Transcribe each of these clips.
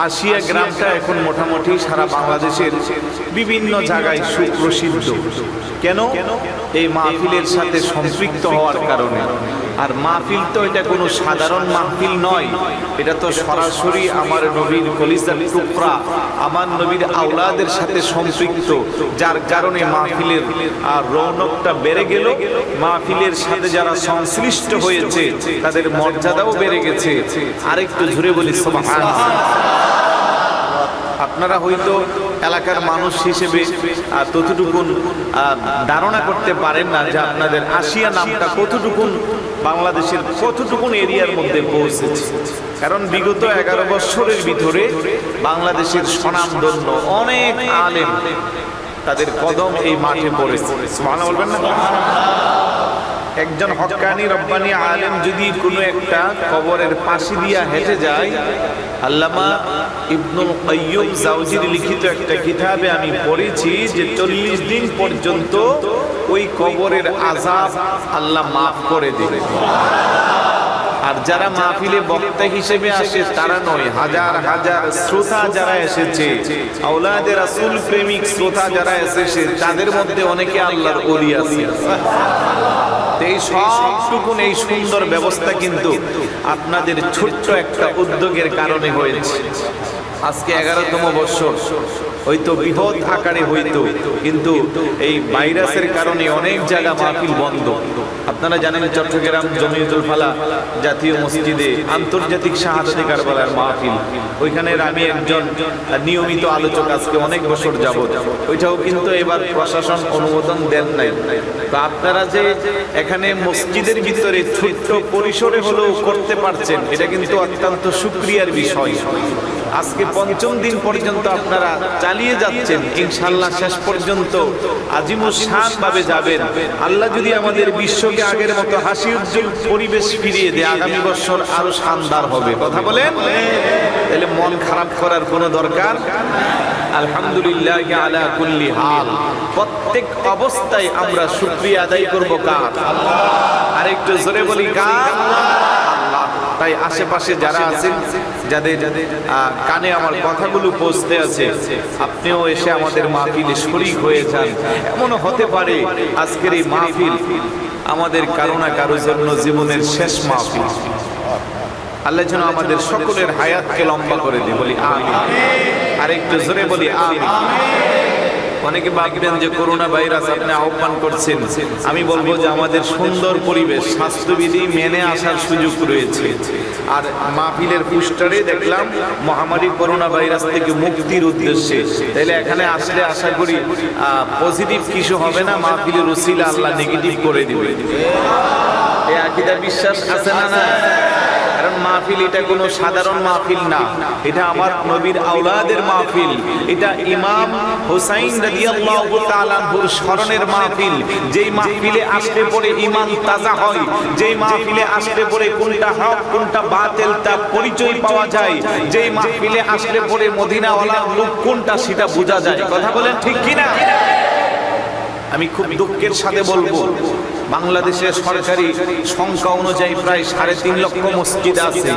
আশিয়া গ্রামটা এখন মোটামুটি সারা বাংলাদেশের বিভিন্ন জায়গায় সুপ্রসিদ্ধ। কেন? এই মাহফিলের সাথে সম্পৃক্ত হওয়ার কারণে। আর মাহফিল তো এটা কোনো সাধারণ মাহফিল নয়, এটা তো সরাসরি আমার নবীর কলিজার টুকরা, আমার নবীর আওলাদের সাথে সম্পৃক্ত, যার কারণে মাহফিলের রৌনকটা বেড়ে গেল। মাহফিলের সাথে যারা সংশ্লিষ্ট হয়েছে তাদের মর্যাদাও বেড়ে গেছে। আরেকটু জোরে বলি সুবহানাল্লাহ। আপনারা হয়তো এলাকার মানুষ হিসেবে ততটুকুন ধারণা করতে পারেন না যে আপনাদের আশিয়া নামটা কতটুকুন বাংলাদেশের কতটুকুন এরিয়ার মধ্যে পৌঁছেছে। কারণ বিগত 11 বছরের ভিতরে বাংলাদেশের স্বনামধন্য অনেক আলেম তাদের কদম এই মাঠে পড়েছে। সুবহানাল্লাহ বলবেন না? একজন হক্কানি রব্বানি আলেম যদি কোনো একটা কবরের পাশে দিয়া হেঁটে যায়, আল্লামা ইবনুল কাইয়্যুম জাওজির লিখিত একটা কিতাবে আমি পড়েছি যে 40 দিন পর্যন্ত ওই কবরের আযাব আল্লাহ মাফ করে দেবে। আর যারা মাহফিলে বক্তা হিসেবে আসে তারা নয়, হাজার হাজার শ্রোতা যারা এসেছে, আওলাদে রাসূল প্রেমিক শ্রোতা যারা এসেছে, তাদের মধ্যে অনেকে আল্লাহর ওলি আছে। এই সবটুকুন এই সুন্দর ব্যবস্থা কিন্তু আপনাদের ছোট্ট একটা উদ্যোগের কারণে হয়েছে। আজকে 11তম বছর, হয়তো বৃহৎ আকারে হইতো, কিন্তু এই ভাইরাসের কারণে অনেক জায়গা মাহফিল বন্ধ। আপনারা জানেন চট্টগ্রাম জমিয়তুল ফালাহ জাতীয় মসজিদে আন্তর্জাতিক শাহাদাতে কারবালার মাহফিল, ওইখানের আমি একজন নিয়মিত আলোচক আজকে অনেক বছর যাবত। ওইটাও কিন্তু এবার প্রশাসন অনুমোদন দেন নাই। তো আপনারা যে এখানে মসজিদের ভিতরে ছোট্ট পরিসরে হলেও করতে পারছেন, এটা কিন্তু অত্যন্ত শুকরিয়ার বিষয়। আজকে ৫ম দিন পর্যন্ত আপনারা চালিয়ে যাচ্ছেন, ইনশাআল্লাহ শেষ পর্যন্ত আজিমুস শান ভাবে যাবেন। আল্লাহ যদি আমাদের বিশ্বকে আগের মতো হাসি উজ্জ্বল পরিবেশ ফিরিয়ে দেয়, আগামী বছর আরো শানদার হবে। কথা বলেন? তাহলে মন খারাপ করার কোনো দরকার। আলহামদুলিল্লাহ আলা কুল্লি হাল, প্রত্যেক অবস্থায় আমরা শুকরিয়া আদায় করব কার? আর একটু জোরে বলি কার? আল্লাহ। তাই আশেপাশে যারা আছেন, যাদের কানে আমার কথাগুলো পৌঁছতে আছে, আপনিও এসে আমাদের মাহফিলে শরীক হয়ে যান। এমনও হতে পারে আজকের এই মাহফিল আমাদের কারো না কারো জন্য জীবনের শেষ মাহফিল। আল্লাহ যেন আমাদের সকলের হায়াতকে লম্বা করে দিই, বলি আমিন। আর একটু জোরে বলি আমিন। অনেকে ভাববেন যে করোনা ভাইরাস আপনি আহ্বান করছেন, আমি বলবো যে আমাদের সুন্দর পরিবেশ, স্বাস্থ্যবিধি মেনে আসার সুযোগ রয়েছে। আর মাহফিলের পোস্টারে দেখলাম মহামারী করোনা ভাইরাস থেকে মুক্তির উদ্দেশ্যে। তাইলে এখানে আসলে আশা করি পজিটিভ কিছু হবে না, মাহফিলের উসিলা আল্লাহ নেগেটিভ করে দিবে। এই আকীদা বিশ্বাস আছে না? না। কারণ মাহফিল এটা কোনো সাধারণ মাহফিল না, এটা আমার নবীর আওলাদের মাহফিল। এটা ইমাম হুসাইন রাদিয়াল্লাহু তাআলা আনহুর স্মরণের মাহফিল। যেই মাহফিলে আসলে পরে ঈমান তাজা হয়, যেই মাহফিলে আসলে পরে কোনটা হক কোনটা বাতিল তা পরিচয় পাওয়া যায়, যেই মাহফিলে আসলে পরে মদিনাওয়ালার লোক কোনটা সেটা বোঝা যায়। কথা বলেন ঠিক কি না? আমি খুব দুঃখের সাথে বলবো, বাংলাদেশের সরকারি সংখ্যা অনুযায়ী প্রায় 3.5 লক্ষ মসজিদ আছে।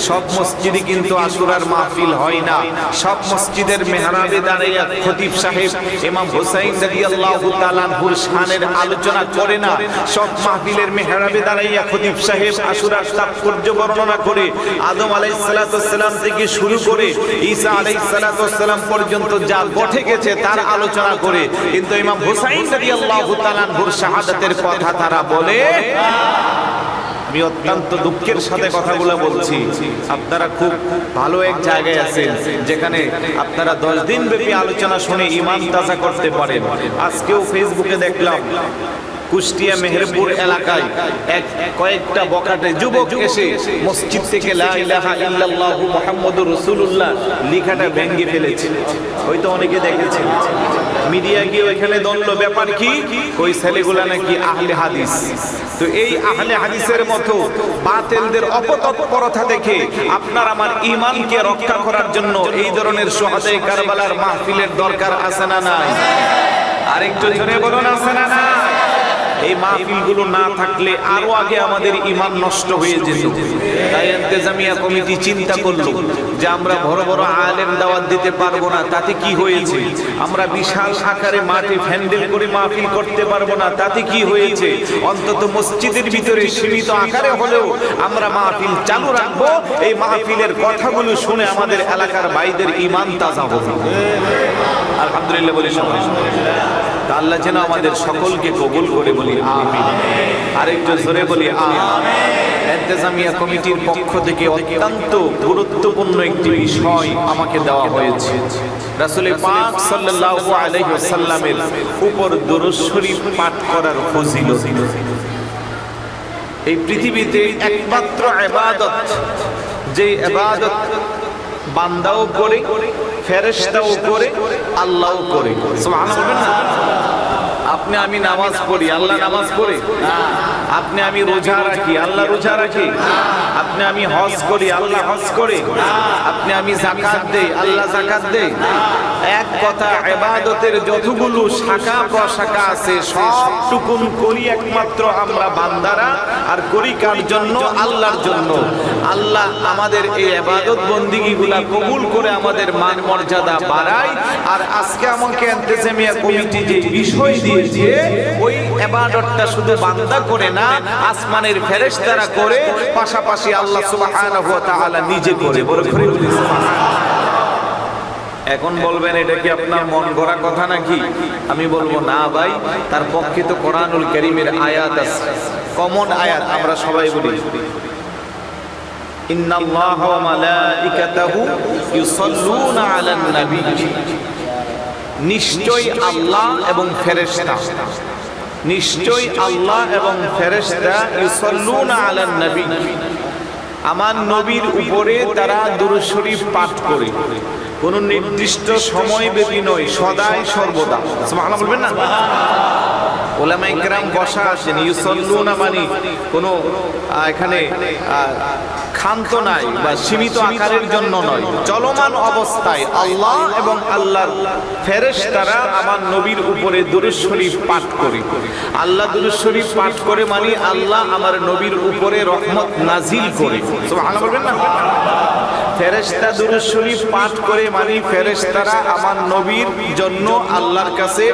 সব মসজিদে কিন্তু আশুরার মাহফিল হয় না। সব মসজিদের মেহরাবে দাঁড়িয়ে খতিব সাহেব ইমাম হুসাইন রাদিয়াল্লাহু তাআলা আনহুর শানের আলোচনা করে না। সব মাহফিলের মেহরাবে দাঁড়িয়ে খতিব সাহেব আশুরার তাৎপর্য বর্ণনা করে, আদম আলাইহিস সালাতু ওয়াস সালাম থেকে শুরু করে ঈসা আলাইহিস সালাতু ওয়াস সালাম পর্যন্ত যা ঘটে গেছে তার আলোচনা করে। কিন্তু ইমাম হুসাইন রাদিয়াল্লাহু তাআলা আনহুর শাহাদাতের কথা তারা বলে। আমি অত্যন্ত দুঃখের সাথে কথাগুলো বলছি। আপনারা খুব ভালো এক জায়গায় আছেন যেখানে আপনারা 10 দিন ব্যাপী আলোচনা শুনে ঈমান তাজা করতে পারেন। আজকেও ফেসবুকে দেখলাম কুষ্টিয়া মেহেরপুর এলাকায় কয়েকটা বকাটে যুবক এসে মসজিদ থেকে লা ইলাহা ইল্লাল্লাহু মুহাম্মাদুর রাসূলুল্লাহ লেখাটা ভেঙে ফেলেছে। হয়তো অনেকে দেখেছেন, মিডিয়া গিয়ে ওইখানে দলল, ব্যাপার কি? ওই ছেলেগুলা নাকি আহলে হাদিস। তো এই আহলে হাদিসের মতো বাতিলদের অপতৎপরতা দেখে আপনার আমার ঈমানকে রক্ষা করার জন্য এই ধরনের শুহাদায়ে কারবালার মাহফিলের দরকার আছে না নাই? আরেকটু জোরে বলুন, আছে না নাই? এই মাহফিলগুলো না থাকলে আরো আগে আমাদের ঈমান নষ্ট হয়ে যেত। তাই ইন্তেজামিয়া কমিটি চিন্তা করলো যে আমরা বড় বড় আলেম দাওয়াত দিতে পারবো না, তাতে কি হয়েছে? আমরা বিশাল আকারে মাঠে প্যান্ডেল করে মাহফিল করতে পারবো না, তাতে কি হয়েছে? অন্তত মসজিদের ভিতরে সীমিত আকারে হলেও আমরা মাহফিল চালু রাখবো। এই মাহফিলের কথাগুলো শুনে আমাদের এলাকার ভাইদের ঈমান তাজা হবে। আলহামদুলিল্লাহ বলি সবাই। আল্লাহ যেন আমাদের সকলকে কবুল করে, বলি আমিন। আরেকটু জোরে বলি আমিন। ইন্তেজামিয়া কমিটির পক্ষ থেকে অত্যন্ত গুরুত্বপূর্ণ একটি বিষয় আমাকে দেওয়া হয়েছে। রাসূল পাক সাল্লাল্লাহু আলাইহি ওয়াসাল্লামের উপর দুরূদ শরীফ পাঠ করার ফজিলত। এই পৃথিবীতে একমাত্র ইবাদত, যে ইবাদত বান্দাও করে, ফেরেশতাও করে, আল্লাহও করে। সুবহানাল্লাহ। আপনি আমি নামাজ পড়ি, আল্লাহ নামাজ পড়ে। আপনি আমি রোজা রাখি, আল্লাহ রোজা রাখে। আপনি আমি হজ করি, আল্লাহ হজ করে। আপনি আমি যাকাত দেই, আল্লাহ যাকাত দেয়। এক কথা, ইবাদতের যতগুলো শাখা প্রশাখা আছে সবটুকুন করি একমাত্র আমরা বান্দারা। আর করি কার জন্য? আল্লাহর জন্য। আল্লাহ আমাদের এই ইবাদত বন্দেগীগুলা কবুল করে আমাদের মান মর্যাদা বাড়ায়। আর আজকে আমাকে ইন্তেজামিয়া কমিটি যে বিষয় দিয়েছে, ওই ইবাদতটা শুধু বান্দা করে না, আসমানের ফেরেশতারা করে, পাশাপাশি আল্লাহ সুবহানাহু ওয়া তাআলা নিজে করে। বড় করে বলি সুবহানাল্লাহ। এখন বলবেন এটা কি আপনার মন গড়া কথা নাকি? আমি বলবো না ভাই, তার পক্ষে তো কোরআনুল কারীমের আয়াত আছে, কমন আয়াত। আমরা সবাই বলি ইন্নাল্লাহা ওয়া মালাইকাতাহু ইউসাল্লুনা আলান নবী। নিশ্চয়ই আল্লাহ এবং ফেরেশতা, নিশ্চয়ই আল্লাহ এবং ফেরেশতা ইউসাল্লুনা আলান নবী, আমার নবীর উপরে তারা দুরূদ শরীফ পাঠ করে। কোন নির্দিষ্ট সময় ব্যাপী নয়, সদাই সর্বদা। সুবহানাল্লাহ বলবেন না? উলামায়ে কেরাম বসা আছেন। ইউসাল্লুনা মানে কোন এখানে ক্ষান্ত নাই বা সীমিত আকারের জন্য নয়, চলমান অবস্থায় আল্লাহ এবং আল্লাহর ফেরেশতারা আমার নবীর উপরে দুরূদ শরীফ পাঠ করে। আল্লাহ দুরূদ শরীফ পাঠ করে মানে আল্লাহ আমার নবীর উপরে রহমত নাজিল করে। সুবহানাল্লাহ বলবেন না? ফেরেশতা দুরূদ শরীফ পাঠ করে মানে ফেরেশতারা আমার নবীর জন্য আল্লাহর কাছে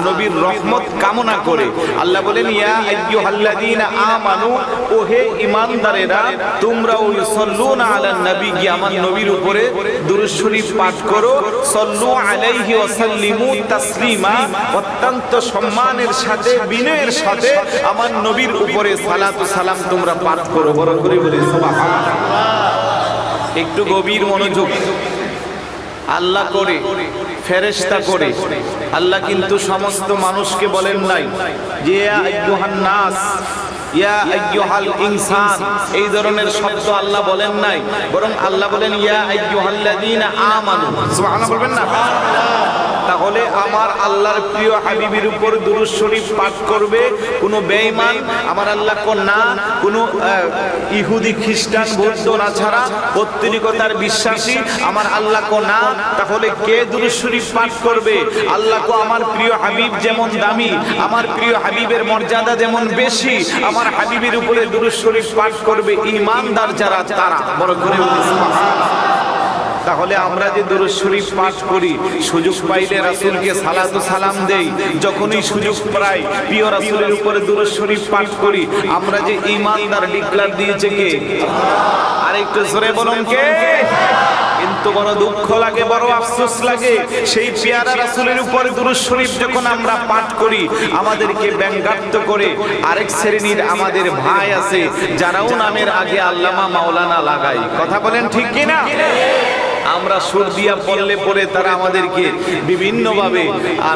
নবীর রহমত কামনা করে। আল্লাহ বলেন ইয়া আইয়ুহাল্লাযীনা আমানু, ও হে ঈমানদারেরা, তোমরাও ইউসাল্লুনা আলান নবী, আমার নবীর উপরে দুরূদ শরীফ পাঠ করো। সাল্লু আলাইহি ওয়া সাল্লিমু তাসলিমা, অত্যন্ত সম্মানের সাথে, বিনয়ের সাথে আমার নবীর উপরে সালাত ও সালাম তোমরা পাঠ করো। বড় করে বলি সুবহানাল্লাহ। একটু গভীর মনোযোগ। আল্লাহ করে, ফেরেশতা করে। আল্লাহ কিন্তু সমস্ত মানুষকে বলেন নাই যে ইয়া আইয়ুহান নাস, ইয়া আইয়ুহাল ইনসান, এই ধরনের শব্দ আল্লাহ বলেন নাই। বরং আল্লাহ বলেন ইয়া আইয়ুহাল্লাযীনা আমানু। সুবহানাল্লাহ বলবেন না? তাহলে আমার আল্লাহর প্রিয় হাবিবের উপর দুরূদ শরীফ পাঠ করবে কোন বেঈমান, আমার আল্লাহ কো না, কোন ইহুদি খ্রিস্টান বৌদ্ধ না ছাড়া পৌত্তলিকতার বিশ্বাসী, আমার আল্লাহ কো না। তাহলে কে দুরূদ শরীফ পাঠ করবে? আল্লাহ কো আমার প্রিয় হাবিব যেমন দামি, আমার প্রিয় হাবিবের মর্যাদা যেমন বেশি, আমার হাবিবের উপরে দুরূদ শরীফ পাঠ করবে ঈমানদার যারা, তারা। বড় করে বলি সুবহানাল্লাহ। তাহলে আমরা যে দুরূদ শরীফ পাঠ করি, সুযোগ পাইলে রাসূলকে সালাত ও সালাম দেই, যখনই সুযোগ পাই প্রিয় রাসূলের উপরে দুরূদ শরীফ পাঠ করি, আমরা যে ঈমানদার ডিক্লার দিয়েছে কে? আর একটু জোরে বলুন কে? কিন্তু বড় দুঃখ লাগে, বড় আফসোস লাগে, সেই পেয়ারা রাসূলের উপরে দুরূদ শরীফ যখন আমরা পাঠ করি, আমাদেরকে ব্যঙ্গাত্ম করে আরেক শ্রেণীর আমাদের ভাই আছে, যারাও নামের আগে আল্লামা মাওলানা লাগায়। কথা বলেন ঠিক কিনা? আমরা সুর দিয়া পড়লে পরে তারা আমাদেরকে বিভিন্নভাবে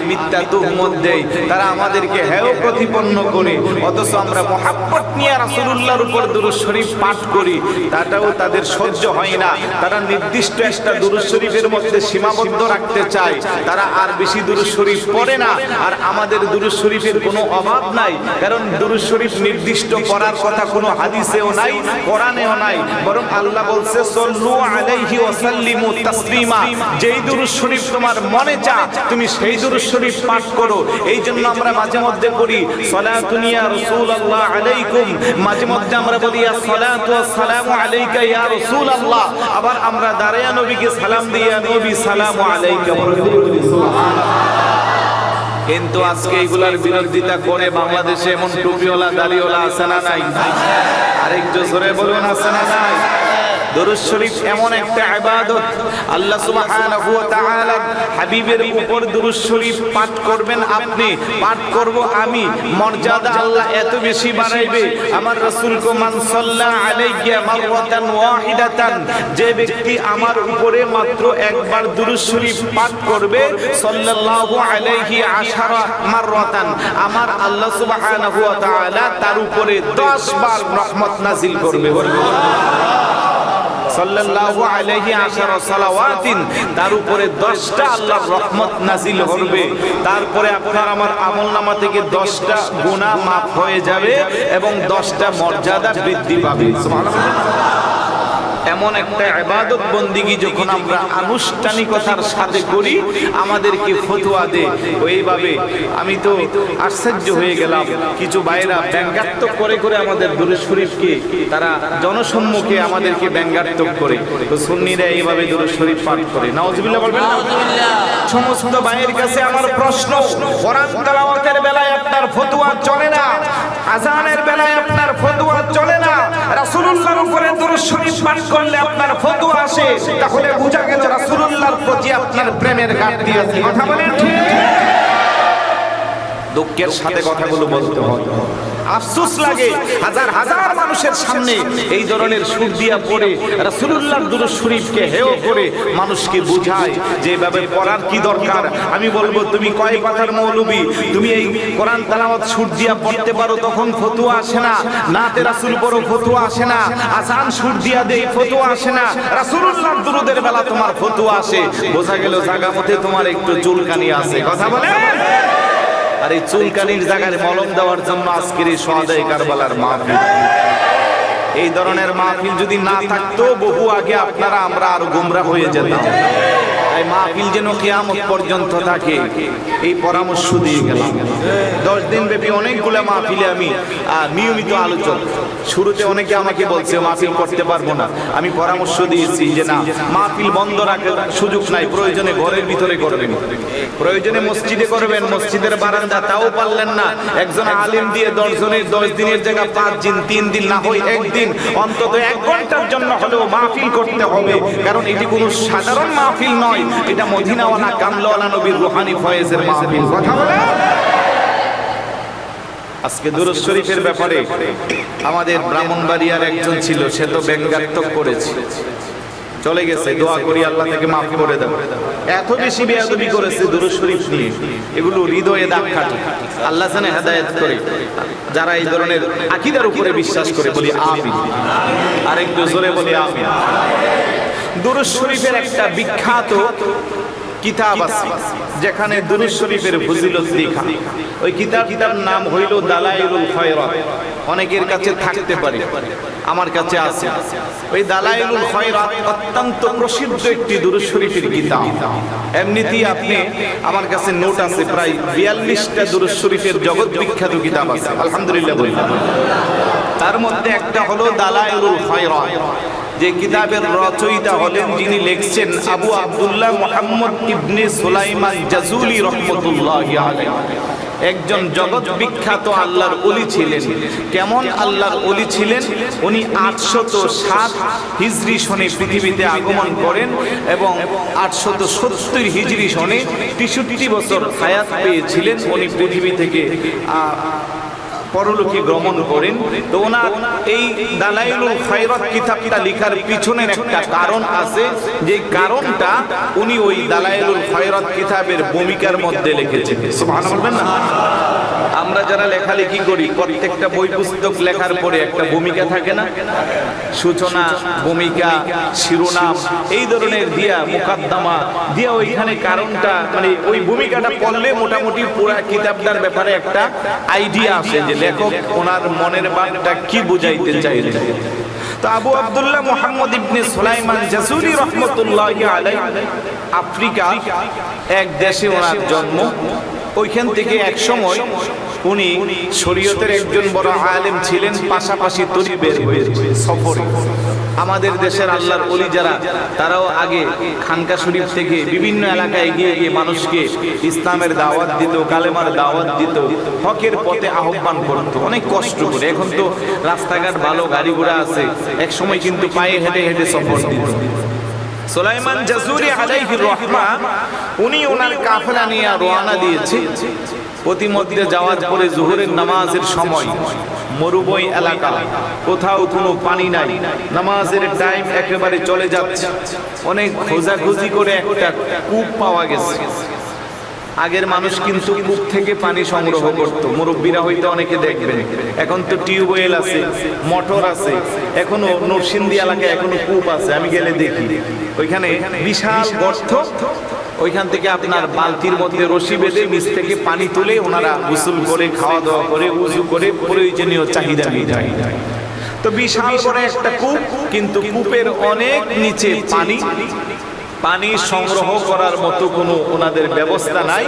মিথ্যা তুহমত দেয়, তারা আমাদেরকে হেয় প্রতিপন্ন করে। অথচ আমরা মুহাব্বত নিয়ে রাসূলুল্লাহর উপর দুরূদ শরীফ পাঠ করি, তাটাও তাদের সহ্য হয় না। তারা নির্দিষ্ট একটা দুরূদ শরীফের মধ্যে সীমাবদ্ধ রাখতে চায়, তারা আর বেশি দুরূদ শরীফ পড়ে না। আর আমাদের দুরূদ শরীফের কোনো অভাব নাই, কারণ দুরূদ শরীফ নির্দিষ্ট পড়ার কথা কোনো হাদিসেও নাই, কোরআনেও নাই। বরং আল্লাহ বলছে সাল্লু আলাইহি ওয়া সাল্লিমু সাল্লিমু তাসলিমা, যেই দুরূদ শরীফ তোমার মনে চা তুমি সেই দুরূদ শরীফ পাঠ করো। এই জন্য আমরা মাঝে মধ্যে করি সালাতুন ইয়া রাসূলুল্লাহ আলাইকুম, মাঝে মধ্যে আমরা বলি আসসালাতু ওয়াসসালামু আলাইকা ইয়া রাসূলুল্লাহ, আবার আমরা দাঁড়ায়া নবীকে সালাম দিয়ে নবী সালামু আলাইকা বলি সুবহানাল্লাহ। কিন্তু আজকে এগুলার বিরোধিতা করে বাংলাদেশে এমন টুপিওয়ালা দাড়িওয়ালা আছে না নাই? আরেকটু জোরে বলুন, আছে না নাই? দুরূদ শরীফ এমন একটা ইবাদত, আল্লাহ সুবহানাহু ওয়া তাআলা হাবিবের উপর দুরূদ শরীফ পাঠ করবেন আপনি, পাঠ করব আমি, মর্যাদা আল্লাহ এত বেশি বাড়াইবে। আমার রাসূল কো মান সাল্লা আলাইয়া মাররাতান ওয়াহিদাতান, যে ব্যক্তি আমার উপরে মাত্র একবার দুরূদ শরীফ পাঠ করবে, সাল্লাল্লাহু আলাইহি আশারা মাররাতান, আমার আল্লাহ সুবহানাহু ওয়া তাআলা তার উপরে 10 বার রহমত নাজিল করবে। সাল্লাল্লাহু আলাইহি আশারা সালাওয়াতিন, তার উপরে 10টা আল্লাহর রহমত নাজিল হবে। তারপরে আপনার আমার আমলনামা থেকে 10টা গুনাহ মাফ হয়ে যাবে এবং 10টা মর্যাদা বৃদ্ধি পাবে। সুবহানাল্লাহ। এমন একটা ইবাদত বন্দিগি যখন আমরা আনুষ্ঠানিকতার সাথে করি, আমাদেরকে ফতোয়া দেয় ওইভাবে। আমি তো আশ্চর্য হয়ে গেলাম, কিছু ভাইরা ব্যঙ্গাত্মক করে করে আমাদের দুরূদ শরীফকে তারা জনসম্মুখে আমাদেরকে ব্যঙ্গাত্মক করে। তো সুন্নিরা এইভাবে দুরূদ শরীফ পাঠ করে, নাউজুবিল্লাহ বলবেন না? সমস্ত ভাইয়ের কাছে আমার প্রশ্ন, কোরআন তেলাওয়াতের বেলায় আপনার ফতোয়া চলে না, আযানের বেলায় আপনার ফতোয়া চলে না, রাসূলুল্লাহর উপরে দুরূদ শরীফ পাঠ করলে আপনার ফতোয়া আসে, তাহলে বোঝা গেল রাসূলুল্লাহর প্রতি আপনার প্রেমের ঘাটতি আছে। কথা বলেন ঠিক? দুঃখের সাথে কথাগুলো বলতে হয়, আফসোস লাগে হাজার হাজার মানুষের সামনে এই ধরনের সুর দিয়া পড়ে রাসূলুল্লাহর দুরূদ শরীফকে হেয় করে মানুষকে বোঝায় যে এভাবে পড়ার কি দরকার। আমি বলবো, তুমি কয় পাতার মৌলবী, তুমি এই কোরআন তেলাওয়াত সুর দিয়া পড়তে পারো, তখন ফতোয়া আসে না। নাতে রাসূল পড়ো, ফতোয়া আসে না। আযান সুর দিয়া দেই, ফতোয়া আসে না। রাসূলুল্লাহর দুরূদের বেলা তোমার ফতোয়া আসে। বোঝা গেল জায়গা মতে তোমার একটু চুলকানি আছে। কথা বলেন? আর এই চুলকানির জায়গায় মলম দেওয়ার জন্য আজকের এই সোহাদায়ে কারবালার মাহফিল। এই ধরনের মাহফিল যদি না থাকতো, বহু আগে আপনারা আমরা আরো গোমরা হয়ে যেতাম। তাই মাহফিল যেন কিয়ামত পর্যন্ত থাকে, এই পরামর্শ দিয়ে গেলাম। 10 দিন ব্যাপী অনেকগুলো মাহফিলে আমি নিয়মিত আলোচক। শুরুতে অনেকে আমাকে বলছে মাহফিল করতে পারবো না, আমি পরামর্শ দিয়েছি যে না, মাহফিল বন্ধ রাখার সুযোগ নাই, প্রয়োজনে ঘরের ভিতরে করবেন, প্রয়োজনে মসজিদে করবেন, মসজিদের বারান্দা, তাও পারলেন না একজন আলেম দিয়ে 10 দিনের জায়গা 5 দিন, 3 দিন না হয় 1 দিন, অন্তত 1 ঘন্টার জন্য হলেও মাহফিল করতে হবে। কারণ এটি কোনো সাধারণ মাহফিল নয়, এটা মদিনাওয়ালা কামলাওয়ালা নবীর রূহানি ফয়েজের মাহফিল। কথা বলেন? আজকে দুরূদ শরীফের ব্যাপারে আমাদের ব্রাহ্মণবাড়িয়ার একজন ছিল, সে তো ব্যঙ্গাত্মক করেছে, চলে গেছে, দোয়া করি আল্লাহ তাকে মাফ করে দেন। এত বেশি বেয়াদবি করেছে দুরূদ শরীফ নিয়ে, এগুলো হৃদয়ে দাগ কাটে। আল্লাহ জানে হেদায়েত করে যারা এই ধরনের আকীদার উপরে বিশ্বাস করে। বলি আমিন। আরেকটু জোরে বলি আমিন। দুরূদ শরীফের একটা বিখ্যাত কিতাব আছে যেখানে দুরূদ শরীফের ফজিলত লেখা। ওই কিতাবটার নাম হইল দালাইলুল খায়রাত। অনেকের কাছে থাকতে পারে, আমার কাছে আছে। ওই দালাইলুল খায়রাত অত্যন্ত প্রসিদ্ধ একটি দুরূদ শরীফের কিতাব। এমনিতেই আপনি, আমার কাছে নোট আছে, প্রায় 42টা দুরূদ শরীফের জগৎ বিখ্যাত কিতাব আছে, আলহামদুলিল্লাহ বললাম। তার মধ্যে একটা হলো দালাইলুল খায়রাত, যে কিতাবের রচয়িতা হলেন, যিনি লিখছেন আবু আব্দুল্লাহ মুহাম্মদ ইবনে সুলাইমান জাজুলি রাহমাতুল্লাহি আলাইহি। একজন জগৎ বিখ্যাত আল্লাহর ওলি ছিলেন। কেমন আল্লাহর ওলি ছিলেন? উনি 807 হিজরি সনে পৃথিবীতে আগমন করেন এবং 870 হিজরি সনে 63 বছর হায়াত পেয়েছিলেন। উনি পৃথিবী থেকে পরলোকে গমন করেন। তো ওনার এই দালাইলুল খায়রাত কিতাবটা লেখার পিছনের একটা কারণ আছে, যে কারণটা উনি ওই দালাইলুল খায়রাত কিতাবের ভূমিকার মধ্যে লিখেছেন। সুবহানাল্লাহ বলবেন না? আমরা যারা লেখালেখি করি, প্রত্যেকটা বই পুস্তক লেখার পরে একটা ভূমিকা থাকে না? সূচনা, ভূমিকা, শিরোনাম, এই ধরনের দিয়া, মুকাদ্দমা দিয়া, ওইখানে কারণটা, মানে ওই ভূমিকাটা পড়লে মোটামুটি পুরো কিতাবটার ব্যাপারে একটা আইডিয়া আসে যে লেখক ওনার মনের ভাবটা কি বুঝাইতে চাইলেন। তো আবু আব্দুল্লাহ মুহাম্মদ ইবনে সুলাইমান জাসুরি রহমতুল্লাহি আলাইহি আফ্রিকা এক দেশে ওনার জন্ম। ওইখান থেকে এক সময় উনি শরীয়তের একজন বড় আলেম ছিলেন, পাশাপাশি তরি বের হয়েছে সফরে। আমাদের দেশের আল্লাহর ওলি যারা, তারাও আগে খানকা শরীফ থেকে বিভিন্ন এলাকায় গিয়ে গিয়ে মানুষকে ইসলামের দাওয়াত দিত, কালেমার দাওয়াত দিত, হকের পথে আহ্বান করত অনেক কষ্ট করে। এখন তো রাস্তাঘাট ভালো, গাড়ি ঘোড়া আছে, এক সময় কিন্তু পায়ে হেঁটে হেঁটে সফর দিত। সুলাইমান জাসুরি আলাইহির রহমা উনি ওনার কাফেলা নিয়ে রওনা দিয়েছে। প্রতিমধ্যে যাওয়ার পরে জোহরের নামাজের সময় মরুভূমি এলাকা, কোথাও কোনো পানি নাই, নামাজের টাইম একেবারে চলে যাচ্ছে। অনেক খোঁজাখুঁজি করে একটা কূপ পাওয়া গেছে। আগের মানুষ কিন্তু কূপ থেকে পানি সংগ্রহ করত, মুরব্বীরা হয়তো অনেকে দেখবেন। এখন তো টিউবওয়েল আছে, মোটর আছে, এখনো নরসিংদী এলাকায় এখনো কূপ আছে, আমি গেলে দেখি ওইখানে বিশাল গর্ত। ওইখান থেকে আপনার বালতির মধ্যে রশি বেঁধে নিচ থেকে পানি তুলে ওনারা গোসল করে, খাওয়া দাওয়া করে, উযু করে প্রয়োজনীয় চাহিদা মেটায়। তো বিশাল করে একটা কূপ, কিন্তু কূপের অনেক নিচে পানি সংগ্রহ করার মতো কোনো ওনাদের ব্যবস্থা নাই।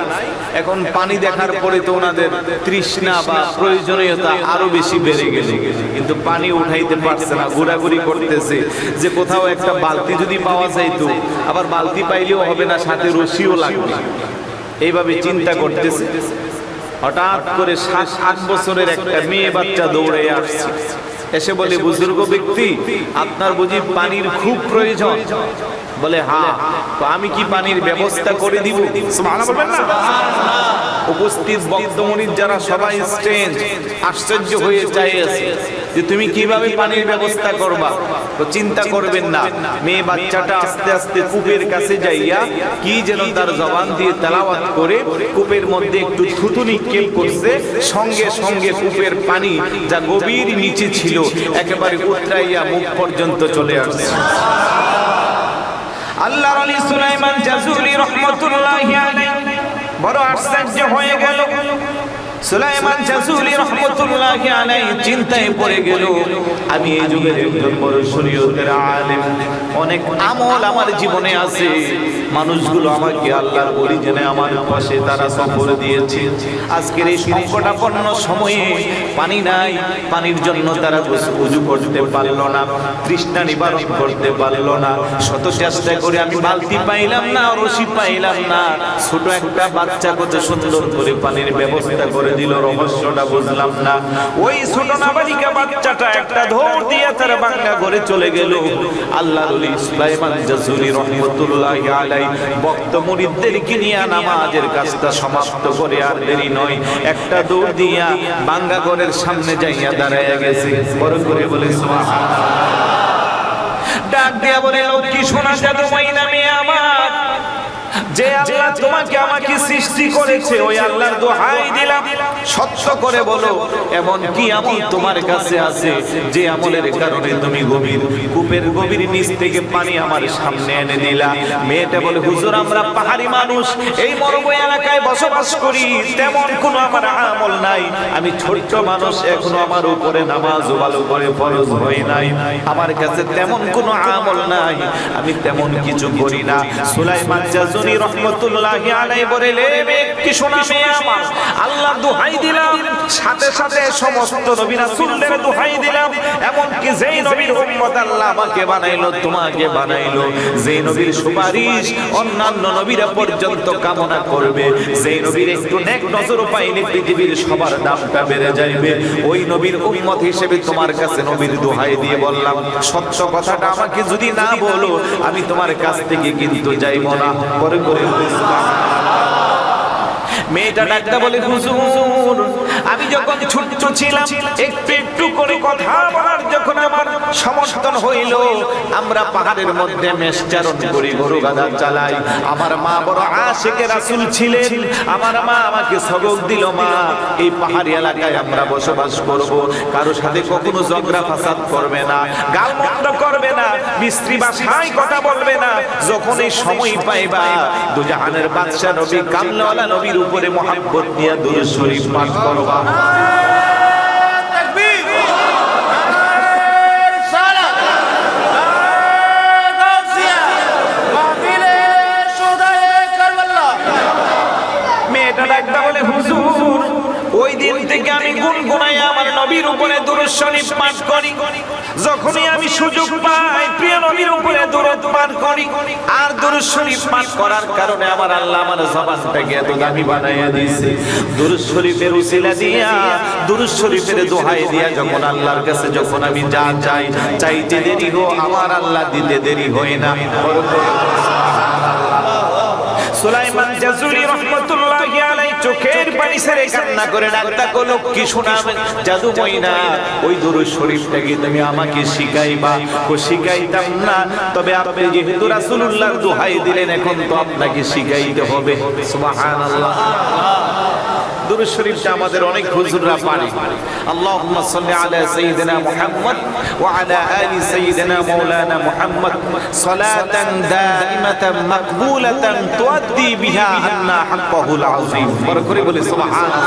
এখন পানি দেখার পরে তো ওনাদের তৃষ্ণা বা প্রয়োজনীয়তা আরো বেশি বেড়ে গেছে, কিন্তু পানি উঠাইতে পারছে না, ঘোরাঘুরি করতেছে যে কোথাও একটা বালতি যদি পাওয়া যাইতো, আবার বালতি পাইলেও হবে না, সাথে রশিও লাগবে। এইভাবে চিন্তা করতেছে। হঠাৎ করে 7-8 বছরের একটা মেয়ে বাচ্চা দৌড়ে আসছে, এসে বলে, বুজুর্গ ব্যক্তি, আপনার বুঝি পানির খুব প্রয়োজন? বলে হ্যাঁ। তো আমি কি পানির ব্যবস্থা করে দিব? সুবহানাল্লাহ বলবেন না? উপস্থিত বক্তমণির যারা সবাই স্ট্রেঞ্জ, আশ্চর্য হয়ে চাইছে যে তুমি কিভাবে পানির ব্যবস্থা করবা। তো চিন্তা করবেন না, মেয়ে বাচ্চাটা আস্তে আস্তে কূপের কাছে যাইয়া কি যেন তার জবান দিয়ে তেলাওয়াত করে কূপের মধ্যে একটু থুতু নিক্ষেপ করছে। সঙ্গে সঙ্গে কূপের পানি যা গভীর নিচে ছিল একেবারে উতরাইয়া মুখ পর্যন্ত চলে আসছে। আল্লাহর ওলি সুলাইমান জাসুরি রহমাতুল্লাহি আলাইহি বড় আশ্চর্য হয়ে গেল। সুলাইমান জাসুরি রহমাতুল্লাহি আলাইহি চিন্তায় পড়ে গেল, আমি এই যুগের একজন বড় শরীয়তের আলেম, অনেক আমল আমার জীবনে আছে, মানুষগুলো আমাকে আল্লাহর ওলি জেনে আমার পাশে তারা সফর দিয়েছে। আজকের এই সংকটাপন্ন সময়ে পানি নাই, পানির জন্য তারা ওযু করতে পারলো না, তৃষ্ণা নিবারণ করতে পারলো না। শত চেষ্টা করে আমি বালতি পাইলাম না, রশি পাইলাম না। ছোট একটা বাচ্চা কত সুন্দর করে পানির ব্যবস্থা করে দিল, রহস্যটা বুঝলাম না। ওই ছোট নাবালিকা বাচ্চাটা একটা দৌড় দিয়ে তার বাংলা ঘরে চলে গেল। আল্লাহর ওলি সুলাইমান জাসুরি রাহমাতুল্লাহি আলাইহি ভক্ত মুরিদদেরকে নিয়ে নামাজের কাজটা সমাপ্ত করে আর দেরি নয়, একটা দৌড় দিয়া বাংলা ঘরের সামনে যাইয়া দাঁড়ায়া গেছে। বড় করে বলে সুবহানাল্লাহ। ডাক দিয়া বলে, লক্ষ্মী সোনা জাদুময়ী নামে আমার, যে আল্লাহ তোমাকে আমাকে সৃষ্টি করেছে, ওই আল্লাহর দোহাই দিলাম, সত্য করে বলো এমন কি আমল তোমার কাছে আছে যে আমলের কারণে তুমি কূপের গভীর নিচ থেকে পানি আমার সামনে এনে দিলা? মেয়েটা বলে, হুজুর আমরা পাহাড়ি মানুষ, এই মরুভূমি এলাকায় বসবাস করি, তেমন কোনো আমার আমল নাই, আমি ছোট্ট মানুষ, এখনো আমার উপরে নামাজও ভালো করে ফরজ হয় নাই, আমার কাছে তেমন কোনো আমল নাই, আমি তেমন কিছু করি না। সুলাইমান জাসুরি রহমাতুল্লাহি আলাইহি বলে, কি শোনা মেয়ে আমার, আল্লাহ দোহাই দিলাম, সাথে সাথে সমস্ত নবী রাসূলদের দোহাই দিলাম, এমন কি যেই নবীর উম্মত আল্লাহ আমাকে বানাইলো, তোমাকে বানাইলো, যেই নবীর সুপারিশ অন্যান্য নবীরা পর্যন্ত কামনা করবে, যেই নবীর একটু নেক নজর পাইলে পৃথিবীর সবার দামটা বেড়ে যাবে, ওই নবীর উম্মত হিসেবে তোমার কাছে নবীর দোহাই দিয়ে বললাম, সত্য কথাটা আমাকে যদি না বলো আমি তোমার কাছ থেকে কিন্তু যাইব না। করে করে মেয়েটা ডাকতে বলে, হুজুর আমি যখন ছোট্ট ছিলাম একটু একটু করে কথা বলার যখন আমার সমর্থন হইল, আমরা পাহাড়ের মধ্যে মেষচারণ করি, গরু গাধা চালাই, আমার মা বড় আশিকে রাসূল ছিলেন, আমার মা আমাকে সবক দিল, মা এই পাহাড়ি এলাকায় আমরা বসবাস করব, কারো সাথে কখনো ঝগড়া ফাসাদ করবে না, গালমন্দ করবে না, মিস্ত্রি ভাষায় কথা বলবে না, যখন এই সময় পাইবা দুজাহানের বাদশা নবী কামলাওয়ালা নবীর উপরে মুহাব্বত নিয়ে দুরূদ শরীফ পাঠ করবা। তাকবীর, দুরূদ শরীফ পাঠ করি, যখনই আমি সুযোগ পাই প্রিয় নবীর উপরে দুরূদ পাঠ করি। আর দুরূদ শরীফ পাঠ করার কারণে আমার আল্লাহ আমার জবানটাকে এত দামি বানাইয়া দিয়েছে। দুরূদ শরীফের উসিলা দিয়া, দুরূদ শরীফের দোহাই দিয়া যখন আল্লাহর কাছে যখন আমি যা চাই, চাইতে দেরি হো আমার আল্লাহ দিতে দেরি হয় না। সুলাইমান জাজুলি রহমাতুল্লাহি আলাইহি চোখের পানি ছেড়ে কান্না করে ডাকতা কো কি শোনাবে জাদু মইনা, ওই দুরূদ শরীফটাকে তুমি আমাকে শিখাইবা। কো শিখাইতাম না, তবে আপনি যেহেতু রাসূলুল্লাহর দোহাই দিলেন এখন তো আপনাকে শিখাইতে হবে। সুবহানাল্লাহ। দুরূদ শরীফটা আমাদের অনেক হুজুররা পারে। আল্লাহুম্মা সাল্লি আলা সাইয়্যিদিনা মুহাম্মদ ওয়া আলা আলি সাইয়্যিদিনা মাওলানা মুহাম্মদ সালাতান দাইমাতান মাকবুলাতান তুআদ্দি বিহা আন্না হাক্কাহুল আযীম। বড় করে বলে সুবহানাল্লাহ।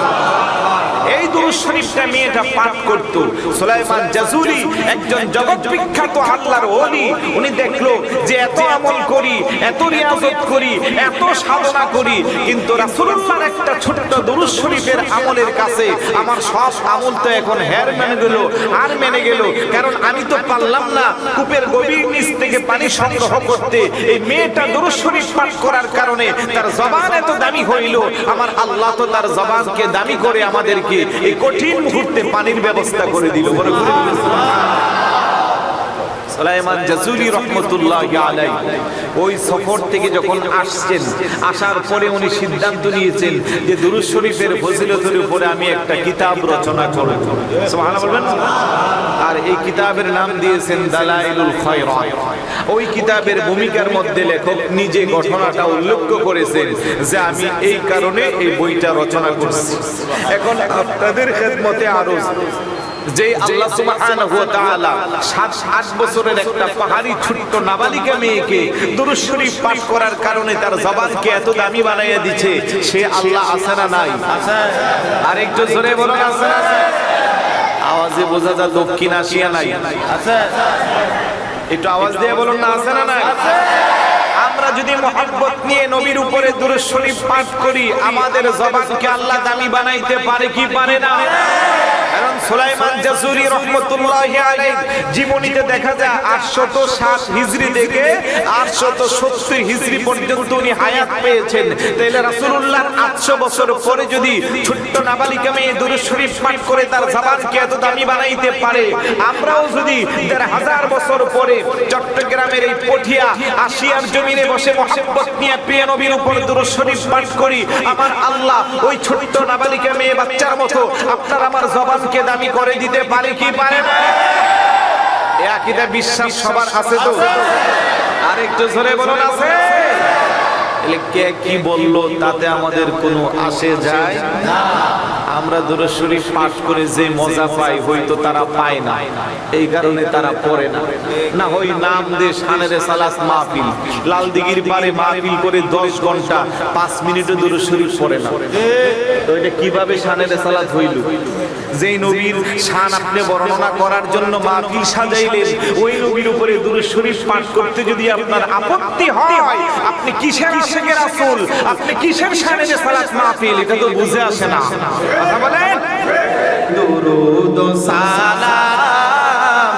এই দুরূদ শরীফটা মেয়েটা পাঠ করত। সুলাইমান জাজুলি একজন জগৎ বিখ্যাত আল্লাহর ওলি। উনি দেখলো যে এত আমল করি, এত রিয়াজত করি, এত সাধনা করি, কিন্তু রাসূলুল্লাহর একটা ছোট্ট দুরূদ শরীফের আমলের কাছে আমার সব আমল তো এখন হের মেনে গেল, আর মেনে গেল। কারণ আমি তো পারলাম না কূপের গভীর নিচ থেকে পানি সংগ্রহ করতে। এই মেয়েটা দুরূদ শরীফ পাঠ করার কারণে তার জবান এত দামি হইল। আমার আল্লাহ তো তার জবানকে দামি করে আমাদেরকে এই কঠিন মুহূর্তে পানির ব্যবস্থা করে দিল। বড় করে বলেন সুবহানাল্লাহ। সুলাইমান জাজুলি রহমাতুল্লাহি আলাইহি ওই সফর থেকে যখন আসছেন, আসার পরে উনি সিদ্ধান্ত নিয়েছেন যে দুরূদ শরীফের ফজিলতের উপরে আমি একটা কিতাব রচনা করব। সুবহানাল্লাহ বলবেন। আর এই কিতাবের নাম দিয়েছেন দালাইলুল খায়রাত। ওই কিতাবের ভূমিকার মধ্যে লেখক নিজে ঘটনাটা উল্লেখ করেছেন যে আমি এই কারণে এই বইটা রচনা করছি। এখন আপনাদের খেদমতে আরজ যে আল্লাহ সুবহানাহু ওয়া তাআলা 7 বছরের একটা পাহাড়ি ছোট্ট নাবালিকা মেয়েকে দুরূদ শরীফ পাঠ করার কারণে তার জবানকে এত দামি বানাইয়া দিয়েছে, সে আল্লাহ আছে না নাই? আছে। আরেকটু জোরে বলুন আছে। আওয়াজে বোঝা যায় দক্ষিণ এশিয়া নাই। আছে। একটু আওয়াজ দিয়ে বলুন না আছে না নাই? আছে। আমরা যদি মহব্বত নিয়ে নবীর উপরে দুরূদ শরীফ পাঠ করি, আমাদের জবানকে আল্লাহ দামি বানাইতে পারে কি পারে না? কারণ সুলাইমান জাজুলি রহমাতুল্লাহি আলাইহি জীবনীতে দেখা যায় 807 হিজরি থেকে 870 হিজরি পর্যন্ত উনি হায়াত পেয়েছেন। তাহলে রাসূলুল্লাহর 800 বছর পরে যদি ছোট্ট নাবালিকা মেয়ে দুরূদ শরীফ পাঠ করে তার জবানকে এত দামি বানাইতে পারে, আমরাও যদি 1000 বছর পরে চট্টগ্রামের এই পটিয়া আশিয়ার জমিনে বসে মহব্বত নিয়ে প্রিয় নবীর উপর দুরূদ শরীফ পাঠ করি, আমার আল্লাহ ওই ছোট্ট নাবালিকা মেয়ে বাচ্চার মতো আপনার আমার জবানকে দামি করে দিতে পারে কি পারে না? এই আকীদা বিশ্বাস সবার আছে তো? আরেকটু জোরে বলুন আছে। কে কি বললো তাতে আমাদের কোনো আসে যায় না। আমরা দুরূদ শরীফ পাঠ করে যে মজা পাই হয়তো তারা পায় না, এই কারণে তারা পড়ে না। না হয় নাম দে শানের সালাত মাহফিল, লাল দিঘির পারে মাহফিল করে 10 ঘন্টা 5 মিনিটও দুরূদ শরীফ পড়ে না। তো এটা কিভাবে শানের সালাত হইল? যেই নবীর শান আপনি বর্ণনা করার জন্য মাহফিল সাজাইলেন, ওই নবীর উপরে দুরূদ শরীফ পাঠ করতে যদি আপনার আপত্তি হয়, আপনি কিসের আশিকে রাসূল, আপনি কিসের শানে সালাত মাহফিল? এটা তো বুঝে আসে না। কথা বলেন। দুরূদ ও সালাম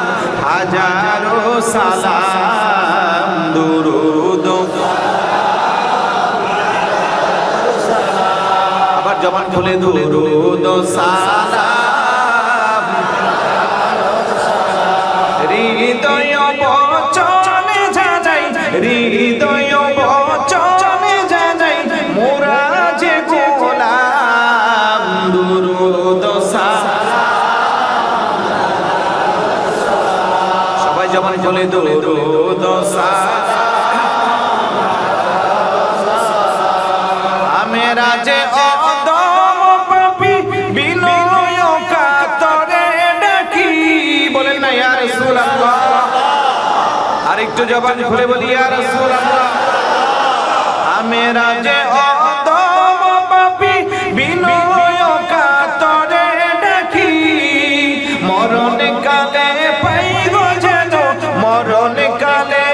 হাজারো সালাম, দুরূদ ও সালাম। আবার জবান খুলে দুরূদ ও সালাম হৃদয় বচনে যাই, হৃদয় বচনে যাই মোরা যে গোলাম, দুরূদ ও সালাম। সবাই জবান খুলে দুরূদ ও সালাম। মেরা যে অদম পাপী বিনয় কাতরে ডাকি, বলেন না ইয়া রাসূলুল্লাহ। আরেকটু জবান খুলে বলি ইয়া রাসূলুল্লাহ। মেরা যে অদম পাপী বিনয় কাতরে ডাকি, মরণ কালে পাইব যেন, মরণ কালে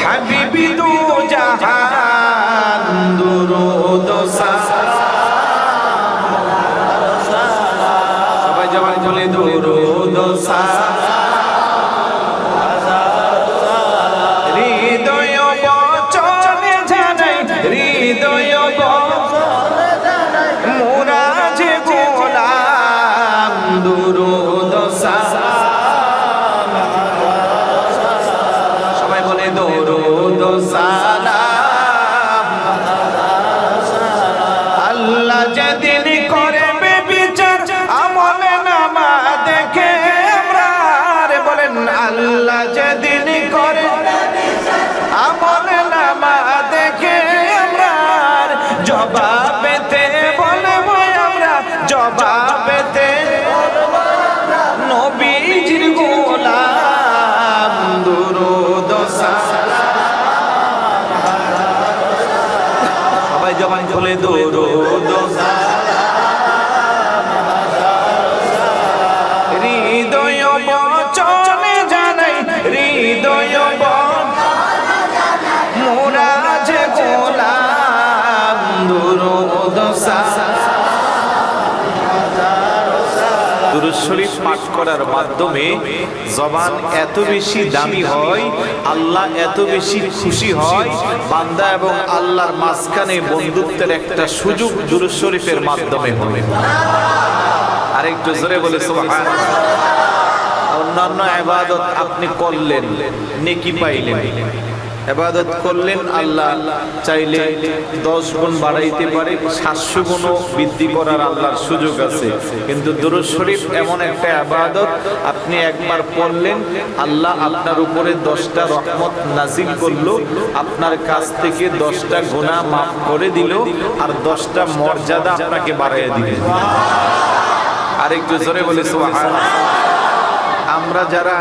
হাবিবি দু জাহান, দুরূদ ও সালাম। সবাই জবান বচনে জানাই হৃদয় মোরা যে গোলাম দুরূদ দুরূদ শরীফ পাঠ করার মাধ্যমে জবান এত বেশি দামি হয়, আল্লাহ এত বেশি খুশি হয়, বান্দা এবং আল্লাহর মাঝখানে বন্ধুত্বের একটা সুযোগ দুরূদ শরীফের মাধ্যমে হবে। আরেকটু জোরে বলে সুবহানাল্লাহ। অন্যান্য ইবাদত আপনি করলেন, নেকি পাইলেন, ইবাদত করলেন, আল্লাহ চাইলে 10 গুণ বাড়াইতে পারে, 700 গুণও বৃদ্ধি করার আল্লাহর সুযোগ আছে। কিন্তু দুরূদ শরীফ এমন একটা ইবাদত, আপনি একবার পড়লেন, আল্লাহ আপনার উপরে 10টা রহমত নাজিল করলো, আপনার কাছ থেকে 10টা গুনাহ মাফ করে দিল, আর 10টা মর্যাদা আপনাকে বাড়াইয়া দিল। আরেকটু জোরে বলে সুবহানাল্লাহ। আমরা যারা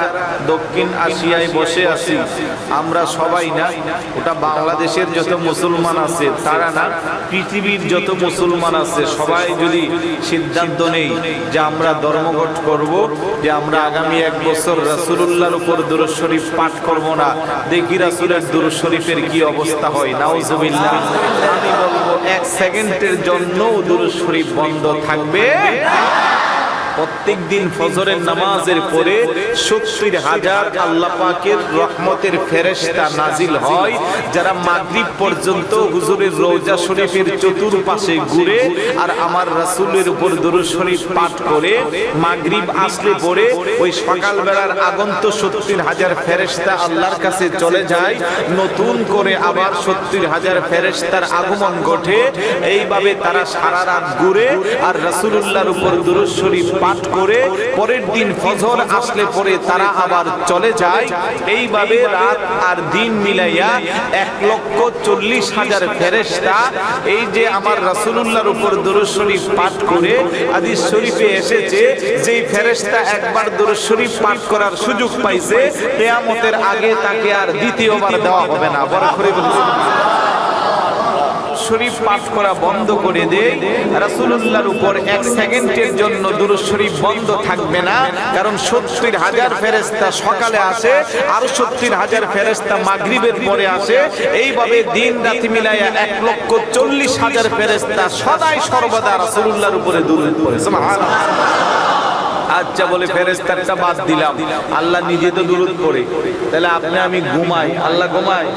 দক্ষিণ এশিয়ায় বসে আছি, আমরা সবাই না, ওটা বাংলাদেশের যত মুসলমান আছে তারা না, পৃথিবীর যত মুসলমান আছে সবাই যদি সিদ্ধান্ত নেই যে আমরা ধর্মঘট করব, যে আমরা আগামী 1 বছর রাসূলুল্লাহর উপর দুরূদ শরীফ পাঠ করব না, দেখি রাসূলের দুরূদ শরীফের কি অবস্থা হয়। নাউজুবিল্লাহ। আমি বলবো 1 সেকেন্ডের জন্য দুরূদ শরীফ বন্ধ থাকবে। প্রত্যেক দিন ফজরের নামাজের পরে 70,000 আল্লাহ পাকের রহমতের ফেরেশতা নাজিল হয়, যারা মাগরিব পর্যন্ত হুজুরের রওজা শরীফের চতুর্পাশে ঘুরে আর আমার রাসূলের উপর দুরূদ শরীফ পাঠ করে মাগরিব আসলে পরে ওই সকালবেলার আগন্ত 70,000 ফেরেশতা আল্লাহর কাছে চলে যায়, নতুন করে আবার 70,000 ফেরেশতার আগমন ঘটে। এইভাবে তারা সারা রাত ঘুরে আর রাসূলুল্লাহর উপর দুরূদ শরীফ পাঠ করে পরের দিন ফজর আসলে পরে তারা আবার চলে যায়। এইভাবে রাত আর দিন মিলাইয়া 1,40,000 ফেরেশতা এই যে আমার রাসূলুল্লাহর উপর দুরূদ শরীফ পাঠ করে, হাদিস শরীফে এসেছে যেই ফেরেশতা একবার দুরূদ শরীফ পাঠ করার সুযোগ পাইছে, কিয়ামতের আগে তাকে আর দ্বিতীয়বার দেওয়া হবে না। বড় করে বলুন, শরীফ পাঠ করা বন্ধ করে দেয়, রাসূলুল্লাহর উপর 1 সেকেন্ডের জন্য দুরূদ শরীফ বন্ধ থাকবে না। কারণ 70,000 ফেরেশতা সকালে আসে, আর 70,000 ফেরেশতা মাগরিবের পরে আসে। এইভাবে দিন রাত মিলাইয়া 1,40,000 ফেরেশতা সদাই সর্বদা রাসূলুল্লাহর উপরে দুরূদ পড়ে। সুবহানাল্লাহ। আচ্ছা বলে ফেরেশতাটা বাদ দিলাম, আল্লাহ নিজে তো দুরূদ পড়ে, তাহলে আপনি আমি ঘুমাই, আল্লাহ ঘুমায়?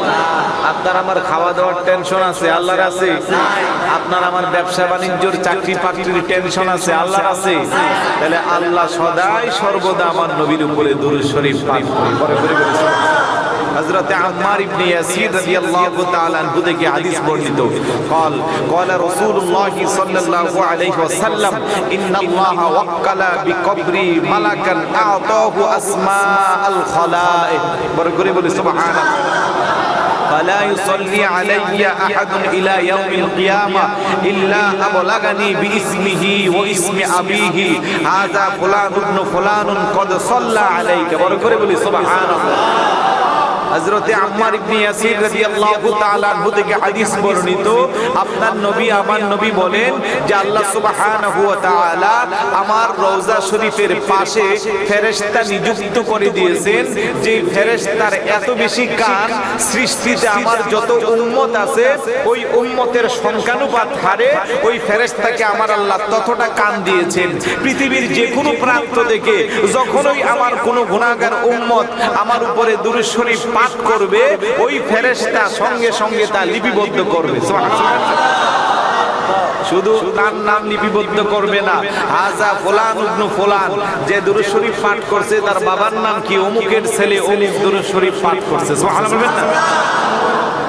আপনার আমার খাওয়া দাওয়ার টেনশন আছে, আল্লাহর আছে? আপনার আমার ব্যবসা বাণিজ্যর চাকরি বাকরির টেনশন আছে, আল্লাহর আছে? তাহলে আল্লাহ সদাই সর্বদা আমার নবীর উপরে দুরূদ শরীফ পাঠ করে। হযরত আম্মার ইবনে ইয়াসির রাদিয়াল্লাহু তাআলা আনহু থেকে হাদিস বর্ণিত, قال رسول الله صلى الله عليه وسلم ان الله وكل بقبري ملكا اعطاه اسماء الخلائق। বরকরে বলে সুবহানাল্লাহ। فلا يصلي علي احد الى يوم القيامه الا ابلغني باسمه واسم ابيه هذا فلان ابن فلان قد صلى عليك। বরকরে বলে সুবহানাল্লাহ। হযরতে আম্মার ইবনে ইয়াসির রাদিয়াল্লাহু তাআলা আনহু থেকে হাদিস বর্ণিত, আপনার নবী আমার নবী বলেন যে আল্লাহ সুবহানাহু ওয়া তাআলা আমার রওজা শরীফের পাশে ফেরেশতা নিযুক্ত করে দিয়েছেন, যে ফেরেশতার এত বেশি কান, সৃষ্টিতে আমার যত উম্মত আছে ওই উম্মতের সংখ্যানুপাত হারে ওই ফেরেশতাকে আমার আল্লাহ ততটা কান দিয়েছেন। পৃথিবীর যে কোনো প্রান্ত থেকে যখনই আমার কোনো গুনাহগার উম্মত আমার উপরে দুরূদ শরীফ পাঠ করবে, ওই ফেরেশতা সঙ্গে সঙ্গে তা লিপিবদ্ধ করবে। শুধু তার নাম লিপিবদ্ধ করবে না, হাজা ফুলান ইবনে ফুলান, যে দুরূদ শরীফ পাঠ করছে তার বাবার নাম কি, অমুকের ছেলে অমুক দুরূদ শরীফ পাঠ করছে। সুবহানাল্লাহ।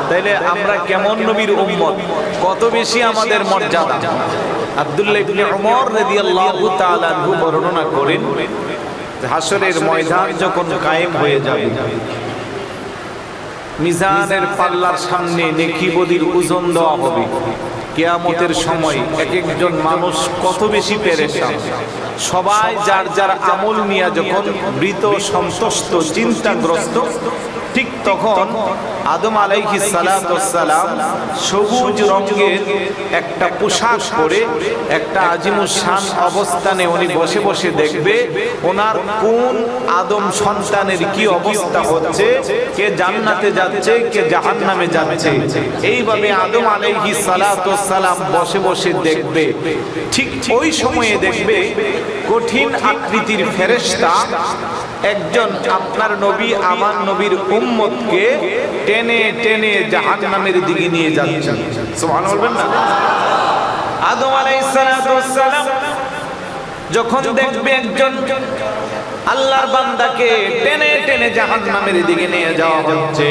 তাইলে আমরা কেমন নবীর উম্মত, কত বেশি আমাদের মর্যাদা। আব্দুল্লাহ ইবনে ওমর রাদিয়াল্লাহু তাআলা আনহু বর্ণনা করেন, হাসরের ময়দান যখন কায়েম হয়ে যাবে, মিজানের পাল্লার সামনে নেকি বদির ওজন দেওয়া হবে, কিয়ামতের সময় এক একজন মানুষ কত বেশি পেরেশান। সবাই যার যার আমল নিয়ে যখন মৃত, সন্তুষ্ট, চিন্তাগ্রস্ত, ঠিক তখন আদম আলাইহিস সালাতু ওয়াসসালাম সবুজ রঙের একটা পোশাক পরে একটা আজিমুস শান অবস্থানে উনি বসে বসে দেখবে ওনার কোন আদম সন্তানের কি অবস্থা হচ্ছে, কে জান্নাতে যাচ্ছে কে জাহান্নামে যাচ্ছে। এইভাবে আদম আলাইহিস সালাতু ওয়াসসালাম বসে বসে দেখবে। ঠিক ওই সময়ে দেখবে কঠিন আকৃতির ফেরেশতা একজন আপনার নবী আমার নবীর উম্মতকে টেনে টেনে জাহান্নামের দিকে নিয়ে যাচ্ছে। সুবহানাল্লাহ বলবেন না? আদম আলাইহিস সালাতু ওয়াসসালাম যখন দেখবে একজন আল্লাহর বান্দাকে টেনে টেনে জাহান্নামের দিকে নিয়ে যাওয়া হচ্ছে,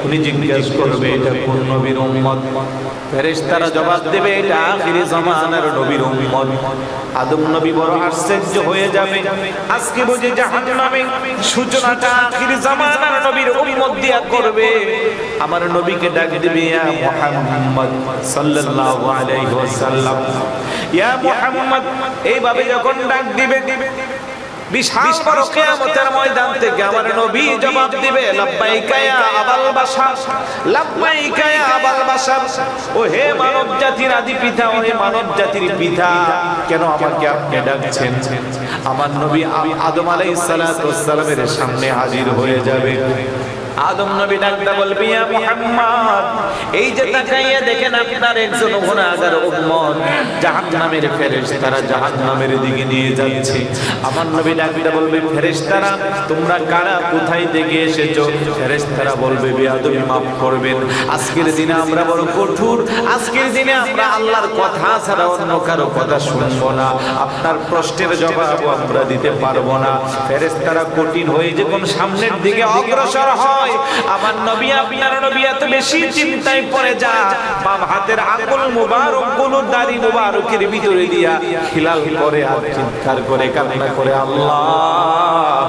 উনি জিজ্ঞাসা করবে এটা কোন নবীর উম্মত? ফেরেশতারা জবাব দেবে এটা আখিরি জামানার নবীর উম্মত। আদম নবী বড় আশ্চর্য হয়ে যাবে, আজকে বুঝে জাহান্নামে সূচনাটা আখিরি জামানার নবীর উম্মত দিয়া করবে। আমার নবীকে ডাক দিবে ইয়া মুহাম্মদ সাল্লাল্লাহু আলাইহি ওয়াসাল্লাম, ইয়া মুহাম্মদ। এইভাবে যখন ডাক দিবে বিশাল বড় কিয়ামতের ময়দান থেকে আমার নবী জবাব দিবে লাব্বাইকা ইয়া আবাল বাশার, লাব্বাইকা ইয়া আবাল বাশার। ও হে মানব জাতির আদি পিতা, ও হে মানব জাতির পিতা, কেন আমাকে আপনি ডাকছেন? আমার নবী আদম আলাইহিস সালাতু ওয়াসসালামের সামনে হাজির হয়ে যাবে। আদম নবী ডাকতে বলবে ইয়া মুহাম্মদ, এই যে তাকাইয়া দেখেন আপনার একজন গুনাহগার উম্মত জাহান্নামের ফেরেশতারা জাহান্নামের দিকে নিয়ে যাচ্ছে। আমার নবী ডাকতে বলবে ফেরেশতারা তোমরা কারা, কোথায় থেকে এসেছো? ফেরেশতারা বলবে বেয়াদবি মাফ করবেন, আজকের দিনে আমরা বড় কঠোর, আজকের দিনে আমরা আল্লাহর কথা ছাড়া অন্য কারো কথা শুনবো না, আপনার প্রশ্নের জবাব আমরা দিতে পারবো না। ফেরেশতারা কঠিন হয়ে যখন সামনের দিকে অগ্রসর হয়, আমার নবী আপনার নবী এত বেশি চিন্তায় পড়ে যা বাম হাতের আঙ্গুল মুবারক গুলো দাড়ি মুবারকের ভিতরে দিয়া খিলাল করে আর চিৎকার করে কান্না করে, আল্লাহ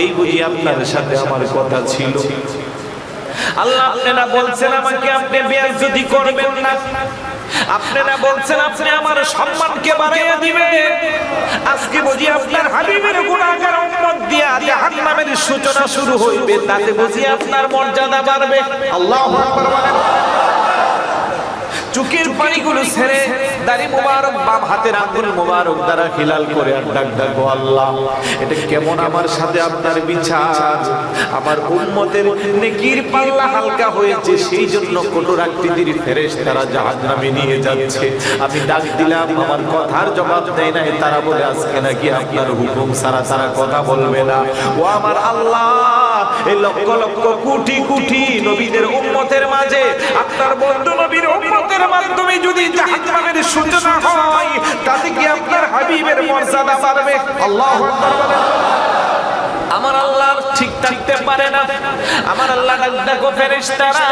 এই বুঝি আপনার সাথে আমার কথা ছিল? আল্লাহ আপনারা বলছেন আমাকে আপনি বেয়াজ্জতি করবেন না, আপনারা বলছেন আপনি আমার সম্মানকে বাড়িয়ে দিবেন, আজকে বুঝি আপনার হাবিবের গুনাহগার উম্মত দিয়া জাহান্নামের সূচনা শুরু হইবে, তাতে বুঝি আপনার মর্যাদা বাড়বে। আল্লাহু আকবার বলেন। চোখের পানিগুলো ছেড়ে দাড়ি মুবারক বাম হাতের আঙ্গুল মুবারক দ্বারা হিলাল করে আর ডাক ডাকো, আল্লাহ এটা কেমন আমার সাথে আপনার বিচার? আমার উম্মতের নেকির পাল্লা হালকা হয়েছে, সেই জন্য কঠোর আকৃতির ফেরেশতারা জাহান্নামে নিয়ে যাচ্ছে। আমি ডাক দিলাম, আমার কথার জবাব দেয় না, তারা বলে আজকে নাকি আপনার হুকুম ছাড়া তারা কথা বলবে না। ও আমার আল্লাহ, এই লক্ষ লক্ষ কোটি কোটি নবীদের উম্মতের মাঝে আপনার বন্ধু নবীর উম্মতের মাধ্যমে যদি জাহান্নামের সূচনা হয়, তাতে কি আপনার হাবিবের মর্যাদা বাড়বে? আল্লাহু আকবার বলেন। আমার আল্লাহ ঠিক থাকতে পারে না। আমার আল্লাহ ডাকো ফেরেশতারা,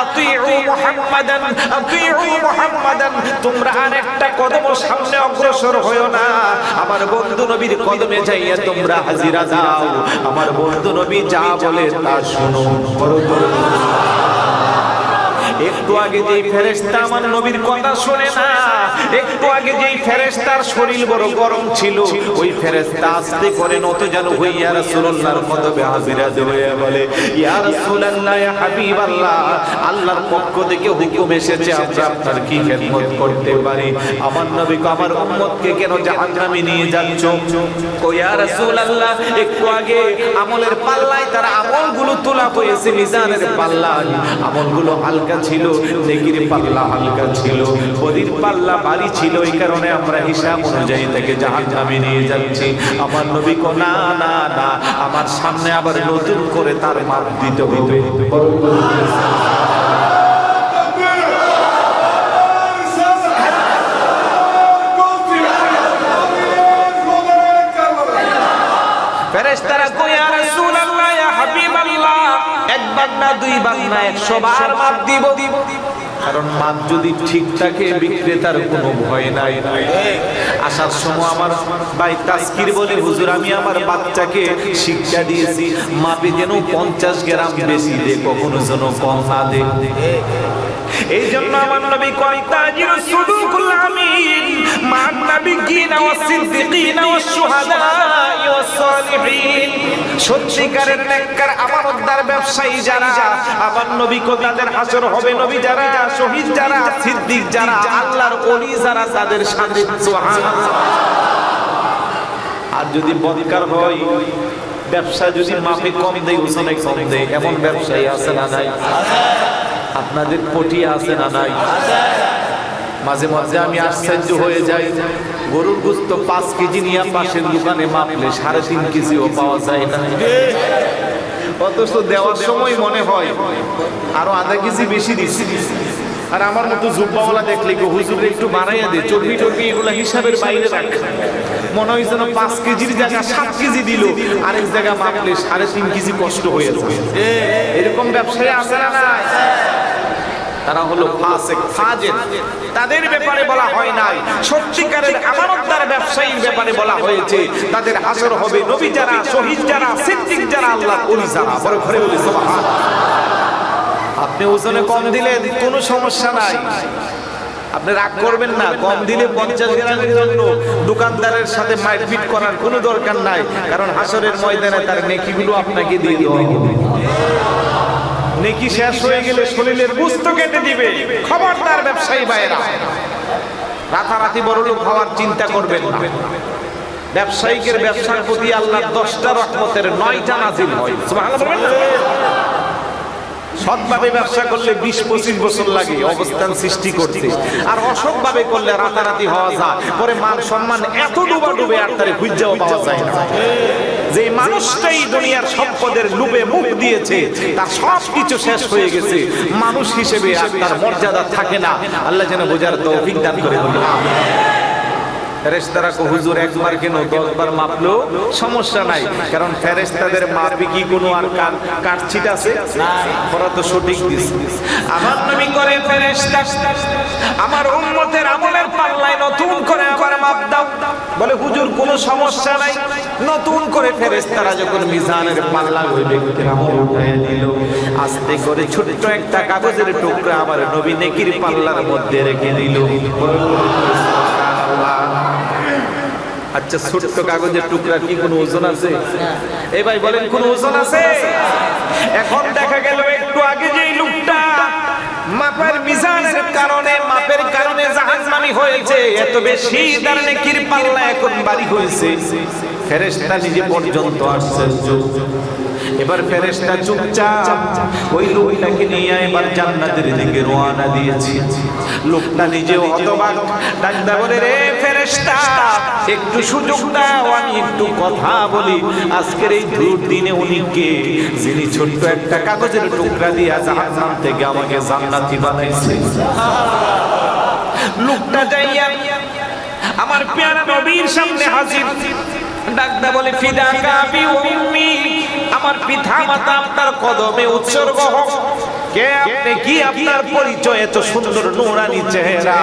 আতিউ মুহাম্মাদান, আতিউ মুহাম্মাদান, তোমরা আরেকটা কদম সামনে অগ্রসর হয়ো না, আমার বন্ধু নবীর কদমে যাইয়া তোমরা হাজিরা দাও, আমার বন্ধু নবী যা বলে তা শুনো। একটু আগে যেই ফেরেশতা আমার নবীর কথা শুনে না, একটু আগে যেই ফেরেশতার শরীর বড় গরম ছিল, ওই ফেরেশতা আস্তে করে নত যেন হইয়া রাসূলুল্লাহর কদমে হাজিরা হয়ে বলে, ইয়া রাসূলুল্লাহ, ইয়া হাবিবাল্লাহ, আল্লাহর পক্ষ থেকে হুকুম এসেছে, আমরা আপনার কি খেদমত করতে পারি? আমার নবী আমার উম্মতকে কেন জাহান্নামে নিয়ে যাচ্ছ? কই ইয়া রাসূলুল্লাহ, একটু আগে আমলের পাল্লায় তারা আমলগুলো তোলা হয়েছে, মিজানের পাল্লায় আমলগুলো হালকা ছিল, নেকির পাল্লা হালকা ছিল, বদির পাল্লা ভারী ছিল, এই কারণে আমরা হিসাব অনুযায়ী তাকে জাহান্নামে নিয়ে যাচ্ছি। আমার নবী কো না না না, আমার সামনে আবার নতুন করে তার মাপ দিতে হবে। ফেরেশতারা কই ইয়া রাসূলুল্লাহ, ইয়া হাবিবাল্লাহ, একবার না দুইবার না 100 বার মাপ দিব, কারণ মাপ যদি ঠিক থাকে বিক্রেতার কোনো ভয় নাই। আসার সময় আমার ভাই তাসকির বলে, হুজুর আমি আমার বাচ্চাকে শিক্ষা দিয়েছি মাপে যেন 50 গ্রাম বেশি দে, কখনো যেন কম না দে। এই জন্য আমার নবী কয় তাজিরু সুদুকুল আমিন মান নাবিয়িনা ওয়াস সিদ্দিকিনা ওয়াস শুহাদা ওয়াস সালিহিন, সত্যিকারের নেককার আমানতদার ব্যবসায়ী যারা, আমার নবী কো তাদের হাসর হবে, নবী যারা, শহীদ যারা, সিদ্দিক যারা, আল্লাহর ওলি যারা, তাদের সাথে সুবহানাল্লাহ। আর যদি বদকার হয়, ব্যবসা যদি মাপে কম দেয়, ওজনে কম দেয়, এমন ব্যবসায়ী আছে না নাই? আপনাদের পটিয়া আছে না নাই? মাঝে মাঝে আমি আশ্চর্য হয়ে যাই, গরুর গোশত 5 কেজি নিয়ে পাশের দোকানে মাপলে 3.5 কেজিও পাওয়া যায় না, অথচ দেওয়ার সময় মনে হয় আরো আধা কেজি বেশি দিচ্ছি। আর আমার মতো জুব্বাওয়ালা দেখলে হুজুর একটু বাড়াইয়া দে, চর্বি টর্বি এগুলা হিসাবের বাইরে রাখ, মনে হয় যেন 5 কেজির জায়গা 7 কেজি দিল, আরেক জায়গা মাপলে 3.5 কেজি কষ্ট হয়ে যায়। এরকম ব্যবসায়ী আছে না নাই? তারা হলো ফাসিক, ফাজির। তাদের ব্যাপারে বলা হয় নাই, সত্যিকারের আমানতদার ব্যবসায়ীর ব্যাপারে বলা হয়েছে তাদের হাসর হবে, নবী যারা, শহীদ যারা, সিদ্দিক যারা, আল্লাহর ওলি যারা। বড় ঘরে বলি সুবহানাল্লাহ। আপনি ওজনে কম দিলে কোনো সমস্যা নাই, আপনি রাগ করবেন না। কম দিলে 50 গ্রামের জন্য দোকানদারের সাথে মারপিট করার কোনো দরকার নাই, কারণ হাসরের ময়দানে তার নেকিগুলো আপনাকে দিয়ে দেওয়া হবে। নেকি শেষ হয়ে গেলে শরীরের গোশত কেটে দিবে। খবরদার ব্যবসায়ী ভাইরা, রাতারাতি বড়লোক হওয়ার চিন্তা করবেন না। ব্যবসায়িকের ব্যবসার প্রতি আল্লাহর 10টা রহমতের 9টা নাজিল হয়। সুবহানাল্লাহ বলবেন না? সৎভাবে ব্যবসা করলে 20-25 বছর লাগে অবস্থান সৃষ্টি করতে, আর অসৎভাবে করলে রাতারাতি হওয়া যায়। পরে মান সম্মান এত ডুবে আর তারে খুঁজেও পাওয়া যায় না। যে মানুষটাই দুনিয়ার সম্পদের লোভে মুখ দিয়েছে, তার সব কিছু শেষ হয়ে গেছে, মানুষ হিসেবে আর তার মর্যাদা থাকে না। আল্লাহ যেন বোঝার তৌফিক দান করে বলুন আমিন। ফেরেশতারা কো হুজুর একবার কেন 10 বার মাপলো সমস্যা নাই, কারণ ফেরেশতাদের মাপে কি কোনো আর কাটছিট আছে? ওরা তো সঠিক দিছে। আমার নবী করে ফেরেশতা, আমার উম্মতের আমলের পাল্লায় নতুন করে আবার মাপ দাও। বলে হুজুর কোনো সমস্যা নাই। নতুন করে ফেরেশতারা যখন মিজানের পাল্লা ওই ব্যক্তির আমল উঠায় দিল, আস্তে করে ছোট্ট একটা কাগজের টুকরা আমার নবী নেকির পাল্লার মধ্যে রেখে দিল। আচ্ছা, ছোট্ট কাগজের টুকরা কি কোনো ওজন আছে? এই ভাই বলেন, কোন ওজন আছে? এখন দেখা গেল একটু আগে যেই লোকটা মাপের মিজানের কারণে জাহান্নামী হয়েছে, এত বেশি তার নেকির পাল্লা এখন ভারী হয়েছে, ফেরেশতা নিজে পর্যন্ত আশ্চর্য। এবার ফেরেশতা চুপচাপ ওই লোকটাকে নিয়ে এবার জান্নাতের দিকে রওনা দিয়েছে। লোকটা নিজেও হতবাক, ডাকদা বলে, রে ফেরেশতা, একটু সুযোগ দাও, আমি একটু কথা বলি। আজকের এই দুর্দিনে উনি কে, যিনি ছোট্ট একটা কাগজের টুকরা দিয়া জাহান্নাম থেকে আমাকে জান্নাতি বানাইছে? লোকটা যাইয়া আমার প্যারা নবীর সামনে হাজির, ডাকদা বলে, ফিদাকা বি উম্মি, আমার পিতা মাতা আপনার কদমে উৎসর্গ হোক। কে আপনি, কি আপনার পরিচয়? এত সুন্দর নূরানি চেহারা।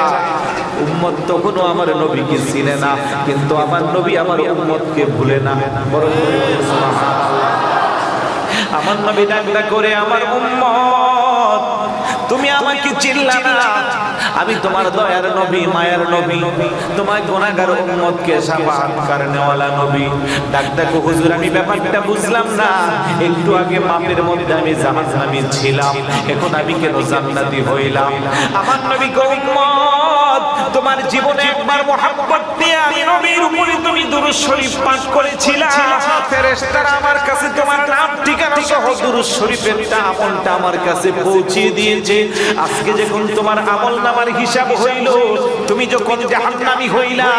উম্মত তখনও আমার নবীকে চিনে না, কিন্তু আমার নবী আমার উম্মতকে ভুলে না। বড় সুবহানাল্লাহ। আমার নবী ডাকদা করে, আমার উম্মত, তুমি আমাকে চিনলা না? আমি তোমার দয়ার নবী, মায়ার নবী, তোমার গুনাহগার উম্মতকে শাফাআত করনেওয়ালা নবী। ডাকদা কো হুজুর, আমি ব্যাপারটা বুঝলাম না। একটু আগে মাপের মধ্যে আমি জাহান্নামী ছিলাম, এখন আমি কেন জান্নাতি হইলাম? আমার নবী কো, উম্মত, তোমার জীবনে একবার মুহাব্বত নিয়ে আমি নবীর উপরে তুমি দুরূদ শরীফ পাঠ করেছিলা। ফেরেশতারা আমার কাছে তোমার নাম ঠিকানা সহ দুরূদ শরীফের আমলটা আমার কাছে পৌঁছে দিয়েছে। আজকে যখন তোমার আমলনামার হিসাব হইল, তুমি যখন জাহান্নামী হইলা,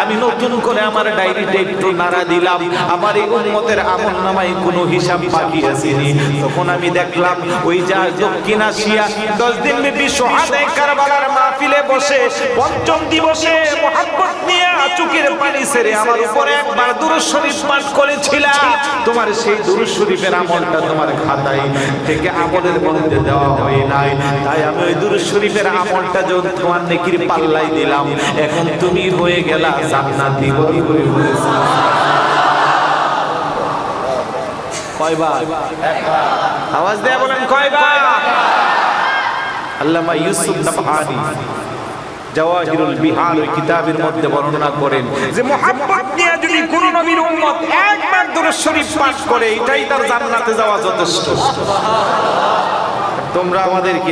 আমি নতুন করে আমার ডায়েরিতে একটু নাড়া দিলাম, আমার এই উম্মতের আমলনামায় কোনো হিসাব বাকি আসেনি। তখন আমি দেখলাম ওই যা দক্ষিণ এশিয়া 10 দিন ব্যাপী শহাদায়ে কারবালার মাহফিলে বসে ৫ম দিবসে মুহাব্বত নিয়ে চোখের পানি ছেড়ে আমার উপরে একবার দুরূদ শরীফ পাঠ করেছিলা। তোমার সেই দুরূদ শরীফের আমলটা তোমার খাতায় থেকে আমলের মধ্যে দেওয়া হয় নাই, তাই আমি ওই দুরূদ শরীফের আমলটা যখন তোমার নেকির পাল্লাই দিলাম, এখন তুমি হয়ে গেলা জান্নাতি। কয়বার? আওয়াজ দেয়া বলেন, কয়বার? আল্লামা ইউসুফ নাবহানী জাওয়াহিরুল বিহার ওই কিতাবের মধ্যে বর্ণনা করেন যে মুহাব্বত নিয়ে যদি যদি কোন নবীর উম্মত একবার দুরূদ শরীফ পাঠ করে এটাই তার জান্নাতে যাওয়া যথেষ্ট। তোমরা আমাদেরকে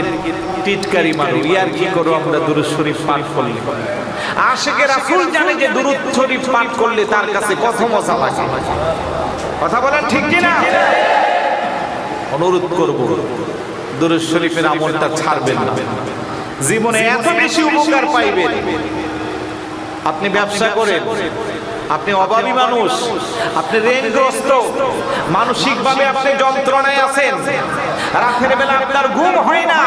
টিটকারি মারো, ইয়ার কি করো আমরা দুরূদ শরীফ পাঠ করলে। আশিকে রাসূল জানে যে দুরূদ শরীফ পাঠ করলে তার কাছে কত মজা লাগে। কথা বলেন ঠিক কি না? অনুরোধ করব দুরূদ শরীফের আমলটা ছাড়বেন না, জীবনে এত বেশি উপকার পাইবেন। আপনি ব্যবসা করেন, আপনি অভাবী মানুষ, আপনি ঋণগ্রস্ত, মানসিকভাবে আপনি যন্ত্রণায় আছেন, রাতের বেলা আপনার ঘুম হয় না,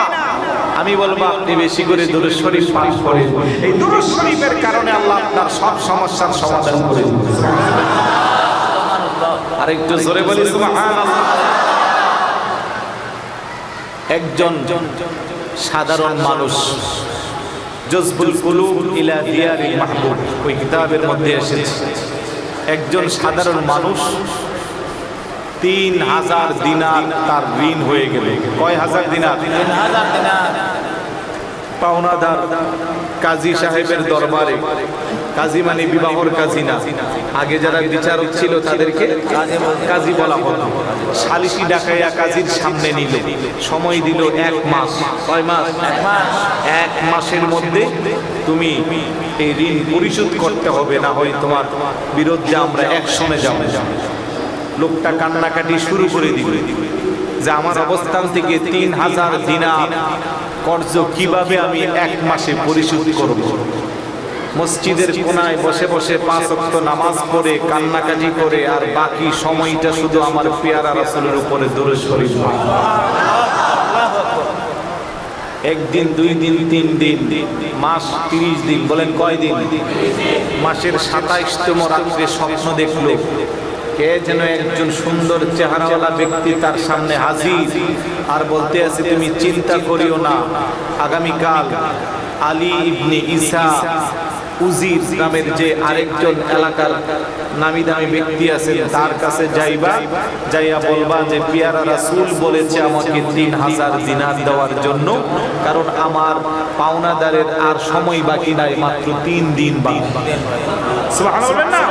আমি বলবো আপনি বেশি করে দুরূদ শরীফ পাঠ করেন। এই দুরূদ শরীফের কারণে আল্লাহ আপনার সব সমস্যার সমাধান করে দিবেন। আর একটু জোরে বলি সুবহানাল্লাহ। একজন সাধারণ মানুষ, জজবুল কুলুব ইলা দিয়ারিল মাহবুব, ওই কিতাবের মধ্যে এসেছে একজন সাধারণ মানুষ 3000 দিনার তার ঋণ হয়ে গেল। কয় হাজার দিনার? 3000 দিনার। পাওনাদার কাজী সাহেবের দরবারে, কাজী মানে বিবাহর কাজী না, আগে যারা বিচারক ছিল তাদেরকে কাজী বলা হতো। সালিসি ডাকাইয়া কাজীর সামনে নিল, সময় দিল 1 মাস। কয় মাস? 1 মাস। 1 মাসের মধ্যে তুমি এই ঋণ পরিশোধ করতে হবে, না হয় তোমার বিরুদ্ধে আমরা অ্যাকশনে যাব। লোকটা কান্নাকাটি শুরু করে দিল যে আমার অবস্থান থেকে 3000 দিনার কর্জ কিভাবে আমি 1 মাসে পরিশোধ করব। মসজিদের কোনায় বসে বসে 5 ওয়াক্ত নামাজ পড়ে কান্নাকাটি করে, আর বাকি সময়টা শুধু আমার পেয়ারা রাসূলের উপরে দুরূদ শরীফ পড়ে। একদিন, 2 দিন, 3 দিন, মাস 30 দিন, বলেন কয় দিন? মাসের 27তম রাত্রে স্বপ্ন দেখলো কে যেন একজন সুন্দর চেহারাওয়ালা ব্যক্তি তার সামনে হাজির, আর বলতে আছে তুমি চিন্তা করিও না, আগামীকাল আলী ইবনে ঈসা উজির নামের যে আরেকজন এলাকার নামি দামি ব্যক্তি আছে তার কাছে যাইবা, যাইয়া বলবা যে পেয়ারা রাসূল বলেছে আমাকে 3000 দিনার দেওয়ার জন্য, কারণ আমার পাওনাদারের আর সময় বাকি নাই, মাত্র 3 দিন বাকি। সুবহানাল্লাহ না?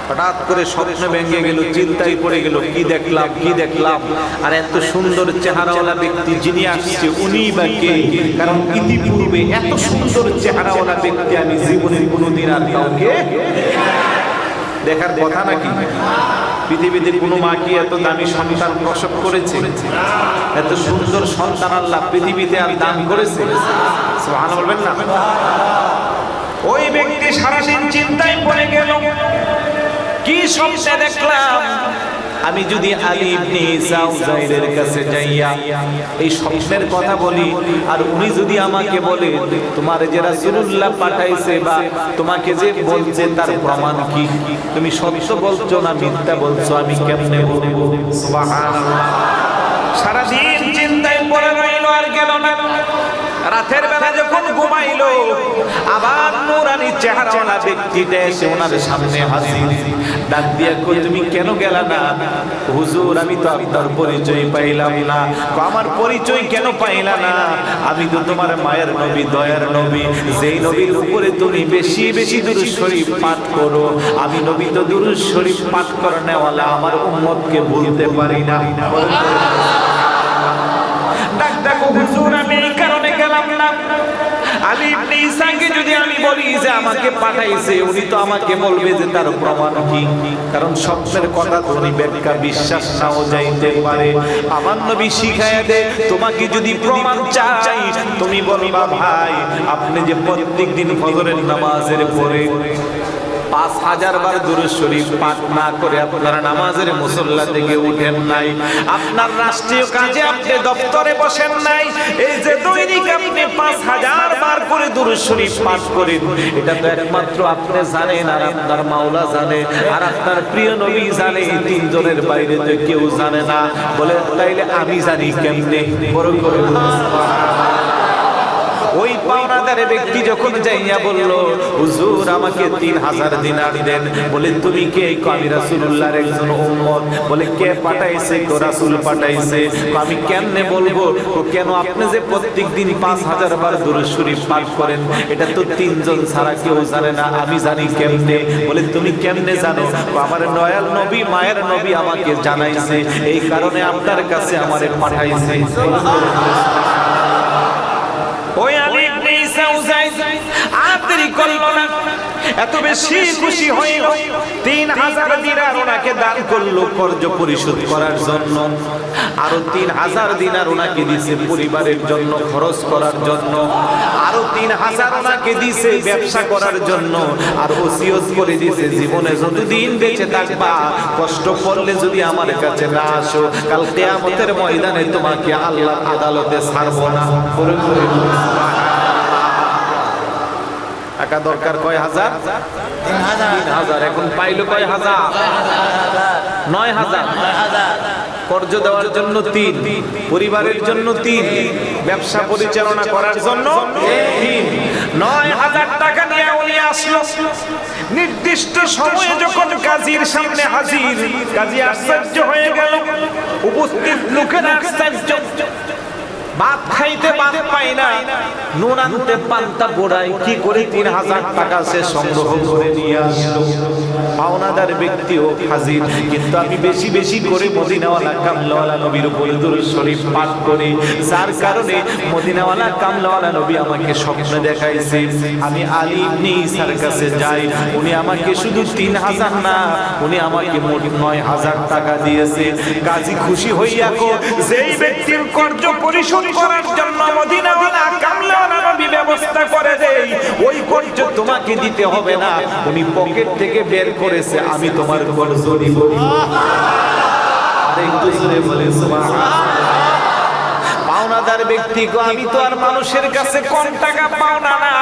হঠাৎ করে স্বপ্ন ভেঙে গেল, চিন্তায় পড়ে গেল, কি দেখলাম কি দেখলাম, আর এত সুন্দর চেহারাওয়ালা ব্যক্তি যিনি আসছে উনি বা কে? কারণ ইতিপূর্বে এত সুন্দর চেহারাওয়ালা ব্যক্তি আমি জীবনে কোনোদিন আর কাউকে দেখার কথা নাকি? পৃথিবীতে কোনো মা কি এত দামি সন্তান প্রসব করেছে? এত সুন্দর সন্তান আল্লাহ পৃথিবীতে আর দান করেছে? সুবহানাল্লাহ বলবেন না? ওই ব্যক্তি সারাদিন চিন্তায় পড়ে গেল, কি স্বপ্নে দেখলাম, আমি যদি আলী ইবনে ঈসা উজাইরের কাছে যাইয়া এই স্বপ্নের কথা বলি, আর উনি যদি আমাকে বলে তোমার যে রাসূলুল্লাহ পাঠাইছে বা তোমাকে যে বলছে তার প্রমাণ কি, তুমি সত্য বলছো না মিথ্যা বলছো, আমি কেমনে বলবো? সুবহানাল্লাহ। সারাদিন চিন্তায় পড়ে রইল, আর গেল না। রাতের বেলা যখন ঘুমাইলো, আবার নূরানি চেহারাওয়ালা ব্যক্তিটা এসে ওনার সামনে হাজির, ডাক দিয়া কই তুমি কেন গেলা না? হুজুর আমি তো আপনার পরিচয় পাইলাম না। আমার পরিচয় কেন পাইলা না? আমি তো তোমার মায়ের নবী, দয়ার নবী, যেই নবীর উপরে তুমি বেশি বেশি দুরূদ শরীফ পাঠ করো, আমি নবী তো দুরূদ শরীফ পাঠ করনেওয়ালা আমার উম্মতকে ভুলতে পারি না। ডাক দেখো হুজুর আমি এই কারণে গেলাম না, আলী ইবনে ঈসাকে যদি আমি বলি যে আমাকে পাঠাইছে, উনি তো আমাকে বলবে যে তার প্রমাণ কি, কারণ স্বপ্নের কথা উনি ব্যাখ্যা বিশ্বাস নাও যাইতে পারে। আমার নবী শিখায়া দে তোমাকে যদি প্রমাণ চাই তুমি বলবা ভাই আপনি যে প্রত্যেকদিন ফজরের নামাজের পরে 5000 বার দুরূদ শরীফ পাঠ না করে আপনারা নামাজের মুসল্লা থেকে উঠেন নাই, আপনার রাষ্ট্রীয় কাজে আপনি দপ্তরে বসেন নাই, এই যে দৈনিক আপনি 5000 বার করে দুরূদ শরীফ পাঠ করেন, এটা তো একমাত্র আপনি জানেন আর আপনার মাওলা জানে আর আপনার প্রিয় নবী জানে, এই তিনজনের বাইরে তো কেউ জানে না। বলে তাইলে আমি জানি কেমনে? বড় করে ওই পাওনাদার ব্যক্তি যখন যাইয়া বলল, হুজুর আমাকে 3000 দিনার দেন। বলে তুমি কে? আমি রাসূলুল্লাহর একজন উম্মত। বলে কে পাঠাইছে? রাসূল পাঠাইছে। আমি কেমনে বলবো? কেন? আপনি যে প্রত্যেকদিন 5000 বার দুরূদ শরীফ পাঠ করেন, এটা তো 3 জন ছাড়া কেউ জানে না। আমি জানি কেমনে? বলে তুমি কেমনে জানো? আমার দয়াল নবী, মায়ের নবী আমাকে জানাইছে, এই কারণে আপনার কাছে আমারে পাঠাইছে। ওই আলী ইবনে ঈসা উযাইদ আর দেরি করল না, এত বেশি খুশি হইল, 3000 দিনার ওনাকে দান করলো কর্জ পরিশোধ করার জন্য। আরো 3000 দিনার ওনাকে দিয়েছে পরিবারের জন্য খরচ করার জন্য। আরো 3000 ওনাকে দিয়েছে ব্যবসা করার জন্য। আর ওসিয়ত করে দিয়েছে, জীবনে যতদিন বেঁচে থাকবা, কষ্ট করলে যদি আমার কাছে না আসো, কাল কিয়ামতের ময়দানে তোমাকে আল্লাহর আদালতে ছাড়বো না। টাকা দরকার কয় হাজার? 3000। এখন পাইলো কয় হাজার? 9000। কর্জ দেওয়ার জন্য 3, পরিবারের জন্য 3, ব্যবসা পরিচালনা করার জন্য 3। 9000 টাকা নিয়ে উনি আসলো। নির্দিষ্ট সময়ে যখন কাজীর সামনে হাজির, কাজী আশ্চর্য হয়ে গেল, উপস্থিত লোকেরা আশ্চর্য। ভাত খাইতে ভাত পাই না, নুন আনতে পান্তা বোড়াই, কি করে 3000 টাকা সে সংগ্রহ করে নিয়ে আসলো? পাওনাদার ব্যক্তিও হাজির, কিন্তু আমি বেশি বেশি করে মদিনাওয়ালা কামলাওয়ালা নবীর উপর দুরূদ শরীফ পাঠ করি, যার কারণে মদিনাওয়ালা কামলাওয়ালা নবী আমাকে স্বপ্ন দেখাইছে আমি আলী ইবনে ঈসার কাছে যাই। উনি আমাকে শুধু 3000 না, উনি আমাকে মোট 9000 টাকা দিয়েছে। কাজী খুশি হইয়া কো, যেই ব্যক্তির কর্জ পরিশোধ করার জন্য মদিনাওয়ালা কামলাওয়ালা নবী ব্যবস্থা করে দেই, ওই কর্জ তোমাকে দিতে হবে না, উনি পকেট থেকে বের করেছে, আমি তোমার কর্জ দিব। আরে একটু জোরে বলে সুবহানাল্লাহ। পাওনাদার ব্যক্তি গো, আমি তো আর মানুষের কাছে কম টাকা পাওনা না,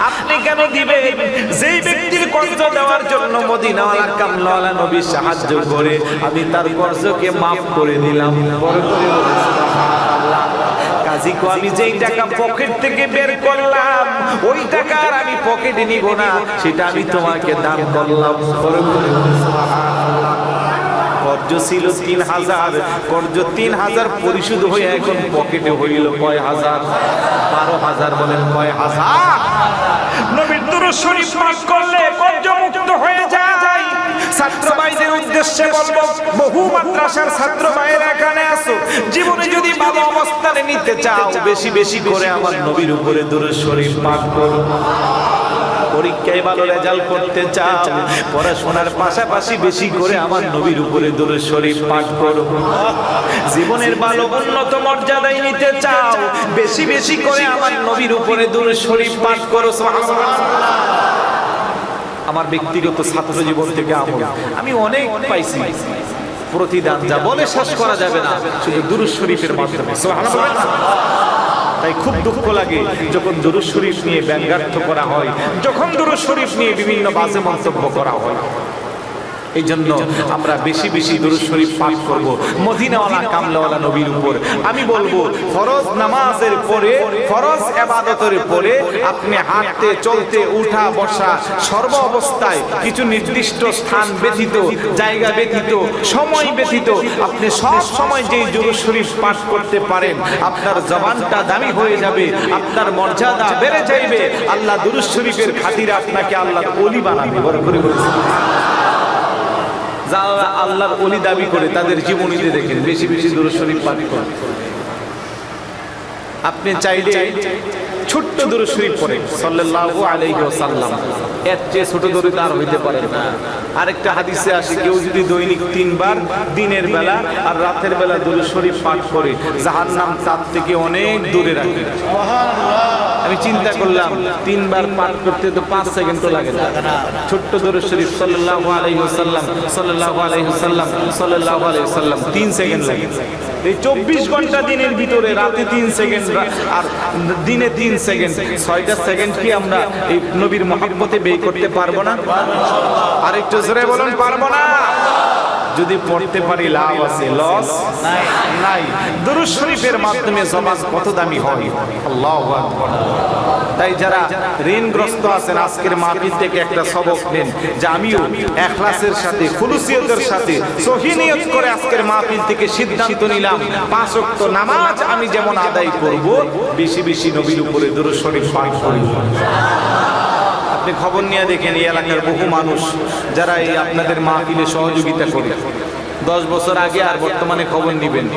আপনি কেন দিবেন? যেই ব্যক্তির কর্জ দেওয়ার জন্য মদিনাওয়ালা কামলাওয়ালা নবী সাহায্য করে, আমি তার কর্জকে মাফ করে দিলাম। বড় করে বলে সুবহানাল্লাহ। কাজী কো, আমি যেই টাকা পকেট থেকে বের করলাম, ওই টাকা আর আমি পকেটে নিব না, সেটা আমি তোমাকে দান করলাম। বড় করে বলে সুবহানাল্লাহ। কর্জ ছিল 3000, কর্জ 3000 পরিশোধ হয়ে এখন পকেটে হইল কয় হাজার? 12000। বলেন কয় হাজার? নবীর দুরূদ শরীফ পাঠ করলে কর্জ মুক্ত হয়ে যায়। ছাত্র ভাইদের উদ্দেশ্যে বলবো, বহু মাদ্রাসার ছাত্র ভাইয়েরা এখানে আছো, জীবনে যদি ভালো অবস্থানে নিতে চাও, বেশি বেশি করে আমার নবীর উপরে দুরূদ শরীফ পাঠ করো। পরীক্ষায় ভালো রেজাল্ট করতে চাও, পড়াশোনার পাশাপাশি বেশি করে আমার নবীর উপরে দুরূদ শরীফ পাঠ করো। জীবনের ভালো উন্নত মর্যাদায় নিতে চাও, বেশি বেশি করে আমার নবীর উপরে দুরূদ শরীফ পাঠ করো। সুবহানাল্লাহ। আমার ব্যক্তিগত ছাত্র জীবন থেকে আমি অনেক পাইছি প্রতিদান, যা বলে শেষ করা যাবে না, শুধু দুরূদ শরীফের মাধ্যমে। সুবহানাল্লাহ। তাই খুব দুঃখ লাগে যখন দুরূদ শরীফ নিয়ে ব্যঙ্গার্থ করা হয়, যখন দুরূদ শরীফ নিয়ে বিভিন্ন বাজে মন্তব্য করা হয়। এই জন্য আমরা বেশি বেশি দুরূদ শরীফ পাঠ করব মদিনাওয়ালা কামলাওয়ালা নবীর উপর। আমি বলবো, ফরজ নামাজের পরে, ফরজ ইবাদতের পরে আপনি হাঁটতে চলতে উঠা বসা সর্ব অবস্থায় কিছু নির্দিষ্ট স্থান ব্যতীত, জায়গা ব্যতীত, সময় ব্যতীত আপনি সব সময় যেই দুরূদ শরীফ পাঠ করতে পারেন, আপনার জবানটা দামি হয়ে যাবে, আপনার মর্যাদা বেড়ে যাবে। আল্লাহ দুরূদ শরীফের খাতিরে আপনাকে আল্লাহর ওলি বানাবে। বড় করে বলেছেন, যারা আল্লাহর ওলি দাবি করে তাদের জীবনীতে দেখেন বেশি বেশি দুরূদ শরীফ পাঠ করেন। আপনি চাইলে ছোট্ট দুরূদ শরীফ পড়েন সাল্লাল্লাহু আলাইহি ওয়াসাল্লাম, এর চেয়ে ছোট দরুদ আর হইতে পারে না। আরেকটা হাদিসে আসে, কেউ যদি দৈনিক 3 বার দিনের বেলা আর রাতের বেলা দুরূদ শরীফ পাঠ করে, জাহান্নাম তার থেকে অনেক দূরে রাখে। সুবহানাল্লাহ। আমি চিন্তা করলাম 3 বার পাঠ করতে তো 5 সেকেন্ড লাগে না। ছোট্ট দুরূদ শরীফ সাল্লাল্লাহু আলাইহি ওয়াসাল্লাম, সাল্লাল্লাহু আলাইহি ওয়াসাল্লাম, সাল্লাল্লাহু আলাইহি ওয়াসাল্লাম 3 সেকেন্ড লাগে। এই 24 ঘন্টা দিনের ভিতরে রাতে 3 সেকেন্ড আর দিনে 3 সেকেন্ড, 6টা সেকেন্ড কি আমরা এই নবীর মহব্বতে ব্যয় করতে পারবো না? আর একটু জোরে বলুন, পারবো না? যদি পড়তে পারি লাভ আছে, লস নাই। দুরূদ শরীফের মাধ্যমে জবান কত দামি হয়, আল্লাহু আকবার। তাই যারা ঋণগ্রস্ত আছেন আজকের মাহফিল থেকে একটা সবক নেন যে আমিও ইখলাসের সাথে খুলুসিয়তের সাথে সহি নিয়ত করে আজকের মাহফিল থেকে সিদ্ধান্ত নিলাম 5 ওয়াক্ত নামাজ আমি যেমন আদায় করব, বেশি বেশি নবীর উপরে দুরূদ শরীফ পাঠ করব। আপনি খবর নিয়ে দেখেন এই এলাকার বহু মানুষ যারা এই আপনাদের মাহফিলে সহযোগিতা করে, 10 বছর আগে আর বর্তমানে খবর নিবেন।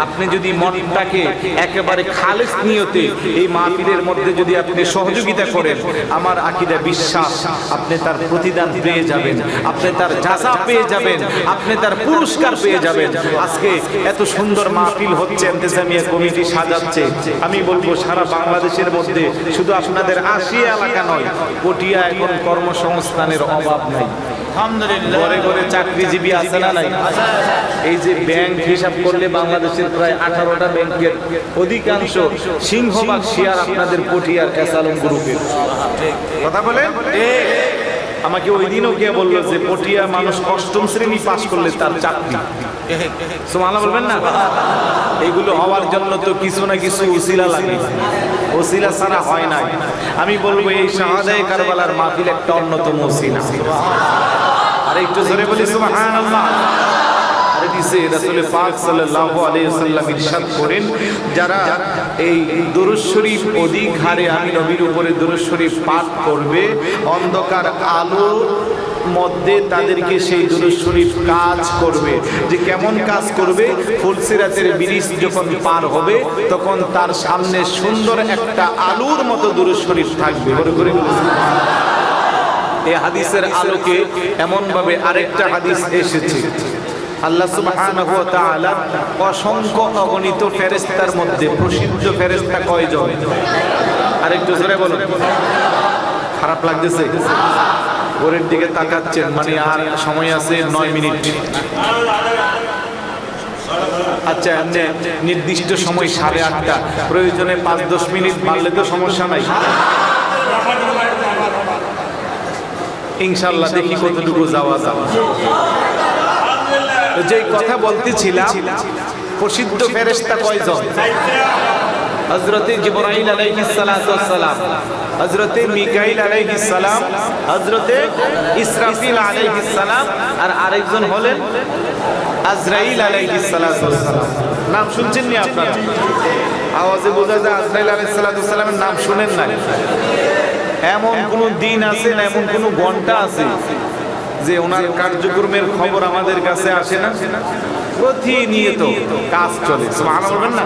আপনি যদি মনটাকে একেবারে খালেস নিয়তে এই মাহফিলের মধ্যে যদি আপনি সহযোগিতা করেন, আমার আকীদা বিশ্বাস আপনি তার প্রতিদান পেয়ে যাবেন, আপনি তার জাযা পেয়ে যাবেন, আপনি তার পুরস্কার পেয়ে যাবেন। আজকে এত সুন্দর মাহফিল হচ্ছে, ইন্তেজামিয়া কমিটি সাজাচ্ছে। আমি বলবো সারা বাংলাদেশের মধ্যে শুধু আপনাদের আশিয়া এলাকা নয়, পটিয়া এখন কর্মসংস্থানের অভাব নাই। আলহামদুলিল্লাহ, ঘরে ঘরে চাকরিজীবী আছে না নাই? এই যে ব্যাংক হিসাব করলে বাংলাদেশের প্রায় 18টা ব্যাংকের অধিকাংশ সিংহভাগ শেয়ার আপনাদের পটিয়ার এসালম গ্রুপের। কথা বলেন? আমাকে ওই দিনও কে বললো যে পটিয়া মানুষ 8ম শ্রেণী পাস করলে তার চাকরি। সুবহানাল্লাহ বলবেন না? এইগুলো হওয়ার জন্য তো কিছু না কিছু উসিলা লাগে, উসিলা ছাড়া হয় না। আমি বলবো এই শাহাদায়ে কারবালার মাহফিল একটা অন্যতম উসিলা। আর একটু জোরে বলি সুবহানাল্লাহ। হাদিসে রাসূল পাক সাল্লাল্লাহু আলাইহি ওয়াসাল্লাম ইরশাদ করেন, যারা এই দুরূদ শরীফ অধিক হারে আমি নবীর উপরে দুরূদ শরীফ পাঠ করবে, অন্ধকার আলোর মধ্যে তাদেরকে সেই দুরূদ শরীফ কাজ করবে। যে কেমন কাজ করবে? ফুলসিরাতের ব্রিজ যখন পার হবে তখন তার সামনে সুন্দর একটা আলোর মতো দুরূদ শরীফ থাকবে। বড় করে এই হাদিসের আলোকে এমন ভাবে আরেকটা হাদিস এসেছে, আল্লাহ সুবহানাহু ওয়া তাআলা অসংখ্য অগণিত ফেরেশতার মধ্যে প্রসিদ্ধ ফেরেশতা কয়জন? আরেকটু জোরে বলুন। খারাপ লাগতেছে? ঘড়ির দিকে তাকাচ্ছেন, মানে আর সময় আছে 9 মিনিট। আচ্ছা, নির্দিষ্ট সময় 8:30, প্রয়োজনে 5-10 মিনিট বাড়লে তো সমস্যা নাই। ইনশাআল্লাহ দেখি কতটুকু যাওয়া যায়। যে কথা বলতেছিলাম, প্রসিদ্ধ ফেরেশতা কয়জন? হযরতে জিবরাইল আলাইহিস সালাতু ওয়াস সালাম, হযরতে মিকাইল আলাইহিস সালাম, হযরতে ইসরাফিল আলাইহিস সালাম, আর আরেকজন হলেন আজরাইল আলাইহিস সালাতু ওয়াস সালাম। নাম শুনছেন নি আপনারা? আওয়াজে বোঝা যায় আজরাইল আলাইহিস সালাতু ওয়াস সালামের নাম শুনেন নাই? এমন কোন দিন আছে না, এমন কোন ঘন্টা আছে যে ওনার কার্যক্রমের খবর আমাদের কাছে আসে না? প্রতিনিয়ত কাজ চলে। সুবহানাল্লাহ বলবেন না?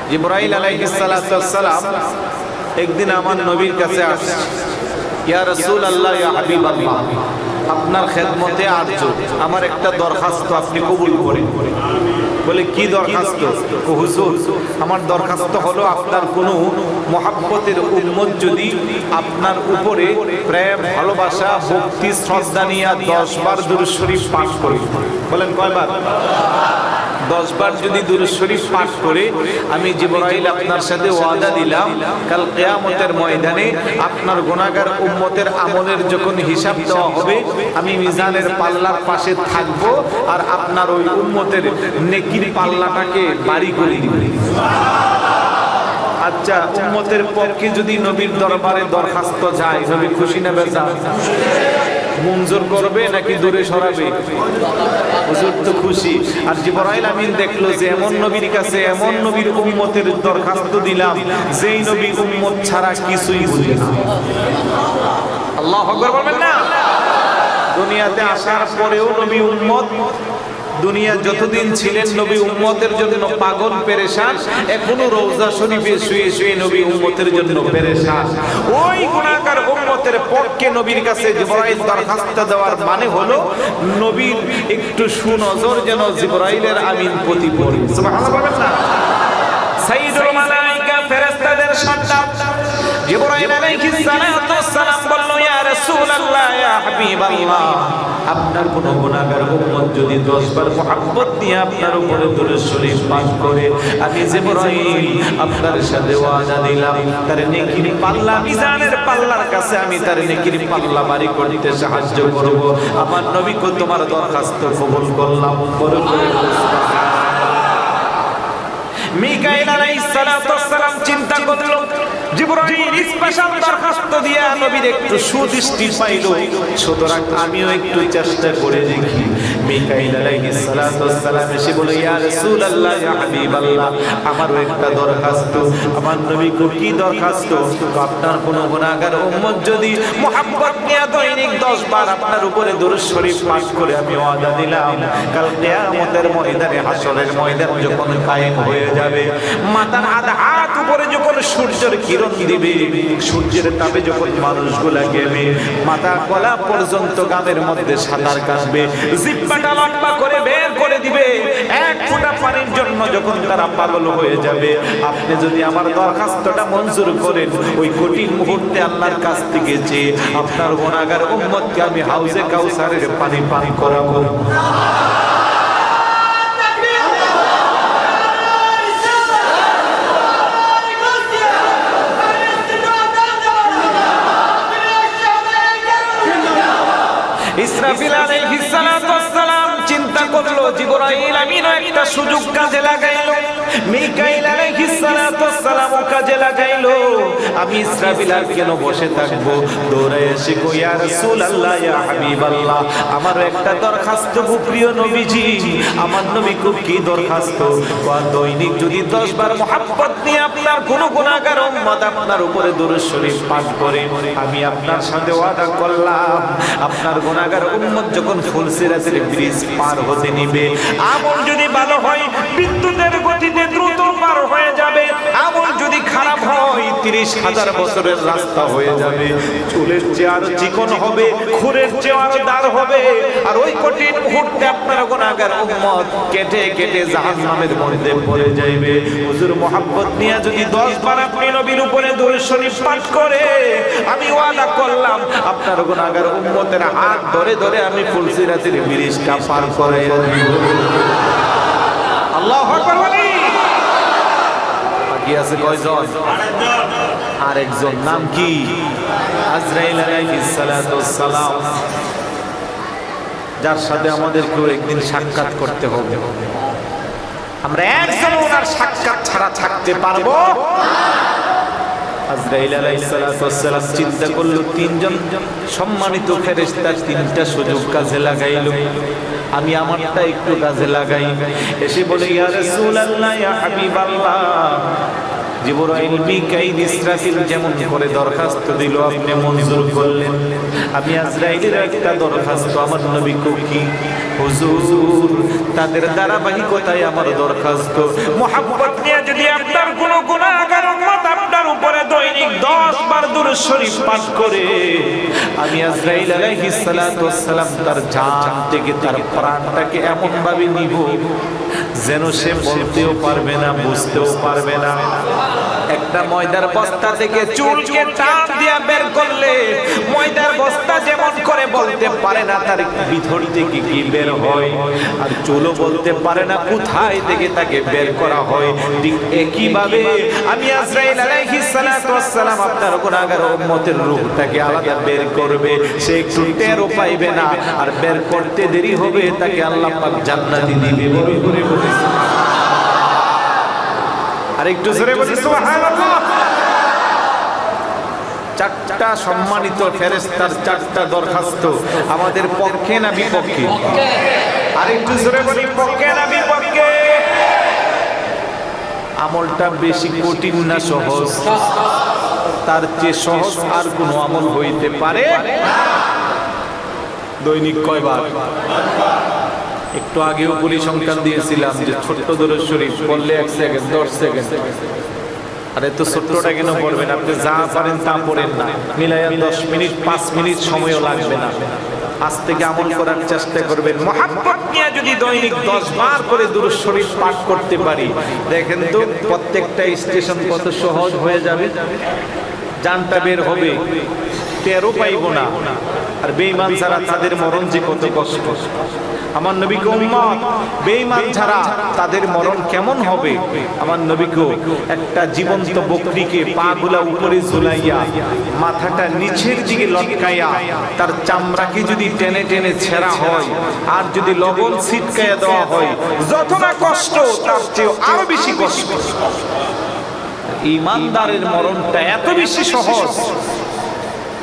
জিবরাইল আলাইহিস সালাতু ওয়াস সালাম একদিন আমার নবীর কাছে আসে, ইয়া রাসূলুল্লাহ, ইয়া হাবিবাল্লাহ, আপনার খেদমতে আরজু, আমার একটা দরখাস্ত আপনি কবুল করেন। বলে কি দরখাস্ত? হুজুর, আমার দরখাস্ত হলো আপনার কোনো মহাব্বতের উম্মত যদি আপনার উপরে প্রেম, ভালোবাসা, ভক্তি, শ্রদ্ধা নিয়ে 10 বার দুরূদ শরীফ পাঠ করে। বলেন কয়বার? 10 বার যদি দুরূদ শরীফ পাঠ করে, আমি জিবরাইল আপনার সাথে ওয়াদা দিলাম, কাল কিয়ামতের ময়দানে আপনার গুনাহগার উম্মতের আমলের যখন হিসাব দেওয়া হবে, আমি মিজানের পাল্লার পাশে থাকব, আর আপনার ওই উম্মতের নেকির পাল্লাটাকে ভারী করে দিব। আচ্ছা, উম্মতের পক্ষে যদি নবীর দরবারে দরখাস্ত যায়, নবী খুশি না বেজার? মঞ্জুর করবে নাকি দূরে সরাবে? হুজুর তো খুশি। আর জিবরাইল আমিন দেখলো যে এমন নবীর কাছে, এমন নবীর উম্মতের দরখাস্ত দিলাম যেই নবী উম্মত ছাড়া কিছুই বুঝে না। আল্লাহু আকবার বলবেন না? দুনিয়াতে আসার পরেও নবী উম্মত, দুনিয়া যতদিন ছিলেন নবী উম্মতের জন্য পাগল পেরেশান, এখনো রওজা শরীফে শুয়ে শুয়ে নবী উম্মতের জন্য পেরেশান। ওই গুনাহগার উম্মতের পক্ষে নবীর কাছে জিবরাইল দরখাস্ত দেওয়ার মানে হলো নবীর একটু সুনজর যেন জিবরাইলের আমিন প্রতি পড়ে। সুবহানাল্লাহ বলেন না? সাইয়্যিদুল মালায়েকা ফেরেশতাদের সর্দার জিবরাইল আলাইহিস সালাতু ওয়াস সালাম বলল, ইয়া রাসূলুল্লাহ, ইয়া হাবিবাল্লাহ, আপনার কোন গুনাহগার উম্মত যদি 10 বার মুহাব্বত নিয়ে আপনার উপরে দুরূদ শরীফ পাঠ করে, আমি জিবরাইল আপনার সাথে ওয়াদা দিলাম তার নেকির পাল্লা, মিজানের পাল্লার কাছে আমি তার নেকির পাল্লা ভারী করতে সাহায্য করব। আমার নবী কো তোমার দরখাস্ত কবুল করলাম। বড় করে মিকাইল আলাইহিস সালাতু ওয়াস সালাম চিন্তা করলো, জিবরাইল স্পেশাল দরখাস্ত দিয়া নবীর একটু সুদৃষ্টি পাইল, সুতরাং আমিও একটু চেষ্টা করে দেখি। মিকাইল আলাইহিস সালাতু ওয়াস সালাম এসে বলে, ইয়া রাসূলুল্লাহ, ইয়া হাবিবাল্লাহ, আমারও একটা দরখাস্ত। আমার নবী কো কি দরখাস্ত? আপনার কোন গুনাহগার উম্মত যদি মুহাব্বত নিয়ে দৈনিক 10 বার আপনার উপরে দুরূদ শরীফ পাঠ করে, আমি ওয়াদা দিলাম কাল কিয়ামতের ময়দানে, হাসরের ময়দান যখন কায়েম হয়ে যাবে, মাথার আধা হাত উপরে যখন সূর্যের কিরণ দিবে, সূর্যের তাপে যখন মানুষগুলা গেবে, মাথা গলা পর্যন্ত গামের মধ্যে সাঁতার কাটবে, জিহ্বাটা লম্বা করে বের করে দিবে, এক ফোঁটা পানির জন্য যখন তারা পাগল হয়ে যাবে, আপনি যদি আমার দরখাস্তটা মঞ্জুর করেন, ওই কঠিন মুহূর্তে আল্লাহর কাছ থেকে যে আপনার গুনাহগার উম্মতকে আমি হাউজে কাউসারের পানি পান করাবো। ইসরাফিল আলাইহিস সালাতু ওয়াস সালাম চিন্তা করলো, জিবরাইল আমিনও একটা সুযোগ কাজে লাগাইলো, মিকাইল আলাইহিস সালাতু ওয়াস সালাম কাজে লাগাইলো। আমি ইসরাফিল আর কেন বসে থাকবো, দৌড়ে এসে কই, ইয়া রাসূলুল্লাহ, ইয়া হাবিবাল্লাহ, আমারও একটা দরখাস্ত গো প্রিয় নবীজি। আমার নবী খুব কি দরখাস্ত? দৈনিক যদি 10 বার মুহাব্বত নিয়ে আপনার কোন গুনাহগার উম্মত আপনার উপরে দুরূদ শরীফ পাঠ করে, আমি আপনার সাথে ওয়াদা করলাম আপনার গুনাহগার উম্মত যখন ফুলসিরাতের ব্রিজ পার হতে নিবে, আমল যদি ভালো হয় বিদ্যুতের গতিতে দ্রুত পার হয়ে যাবে, আমল যদি খারাপ হয় 30,000 বছরের রাস্তা হয়ে যাবে, চুলের চেয়ে আরো চিকন হবে, খুরের চেয়ে আরো দার হবে, আর ওই কঠিন মুহূর্তে আপনার গুনাহগার উম্মত কেটে কেটে জাহান্নামের মধ্যে পড়ে যাবে। হুজুর মুহাব্বত নিয়ে যদি 10 বার আপনি নবীর উপরে দুরূদ শরীফ পাঠ করে, আমি ওয়াদা করলাম আপনার গুনাহগার উম্মতের হাত ধরে ধরে আমি ফুলসিরাতের ব্রিজটা পার করে দিব। আল্লাহু আকবার বলি। বাকি আছে কয়জন? আরেকজন, নাম কি? আজরাইল আলাইহিস সালাতু ওয়াস সালাম, যার সাথে আমাদেরকেও একদিন সাক্ষাৎ করতে হবে। আমরা একজন ওনার সাক্ষাৎ ছাড়া থাকতে পারবো? আজরাইল আলাইহিস সালাতু ওয়াস সালাম চিন্তা করলো, তিনজন সম্মানিত ফেরেশতা তিনটা সুযোগ কাজে লাগাইলো, আমি আমারটা একটু কাজে লাগাই। এসে বলে, ইয়া রাসূলুল্লাহ, ইয়া হাবিবাল্লাহ, জিবরাইল, মিকাইল, ইসরাফিল যেমন করে দরখাস্ত দিল আপনি মঞ্জুর করলেন, আমি আজরাইলের একটা দরখাস্ত আমার নবী কো কি? হুজুর, তাদের ধারাবাহিকতায় আমার দরখাস্ত, মুহাব্বত নিয়ে যদি আপনার কোনো গুনাহগার উম্মত আপনার উপরে দৈনিক 10 বার দুরূদ শরীফ পাঠ করে, আমি আজরাইল আলাইহিস সালাতু ওয়াস সালাম তার জান থেকে তার প্রাণটাকে এমন ভাবে নিব যেন সে বলতেও পারবে না, বুঝতেও পারবে না। একটা ময়দার বস্তা থেকে চুলকে টান দিয়া বের করলে ময়দার বস্তা যেমন করে বলতে পারে না তার ভিতর থেকে কি বের হয়, আর চুলও বলতে পারে না কোথায় থেকে তাকে বের করা হয়, ঠিক একই ভাবে আমি আজরাইল আলাইহিস সালাতু ওয়াস সালাম আপনার গুনাহগার উম্মতের রূহটাকে আলাদা বের করবে, সে একটু টেরও পাইবে না, আর বের করতে দেরি হবে, তাকে আল্লাহ পাক জান্নাতি দিবে। বলে বলে বলে আর একটু জোরে বলি সুবহানাল্লাহ। চারটা সম্মানিত ফেরেশতার চারটা দরখাস্ত আমাদের পক্ষে না বিপক্ষে? আর একটু জোরে বলি, পক্ষে না বিপক্ষে? আমলটা বেশি কঠিন না সহজ? তার চেয়ে সহজ আর কোনো আমল হইতে পারে না। দৈনিক কয়বার? একটু আগেও পরিসংখ্যান দিয়েছিলাম যে ছোট্ট দুরূদ শরীফ পড়লে 1 সেকেন্ড 10 সেকেন্ড। আরে তো ছোট্টটা কেন পড়বেন? আপনি যা পারেন তা পড়েন না, মিলাইয়া 10 মিনিট 5 মিনিট সময়ও লাগবে না। আজ থেকে আমল করার চেষ্টা করবেন। মুহাব্বত নিয়ে যদি দৈনিক 10 বার করে দুরূদ শরীফ পাঠ করতে পারি, দেখেন তো প্রত্যেকটা স্টেশন কত সহজ হয়ে যাবে, জানটা বের হবে, টেরও পাইব না। আর বেঈমান ছাড়া তাদের মরণ যে কত কষ্ট। আমার নবীকে উম্মত বেঈমান ছাড়া তাদের মরণ কেমন হবে? আমার নবীকে একটা জীবন্ত বকরিকে পাগুলা উপরে ঝুলাইয়া মাথাটা নিচের দিকে লটকাইয়া তার চামড়াকে যদি টেনে টেনে ছেঁড়া হয় আর যদি লবণ ছিটকাইয়া দেওয়া হয়, যত না কষ্ট তার চেয়ে আরো বেশি কষ্ট। ঈমানদারের মরণটা এত বেশি সহজ।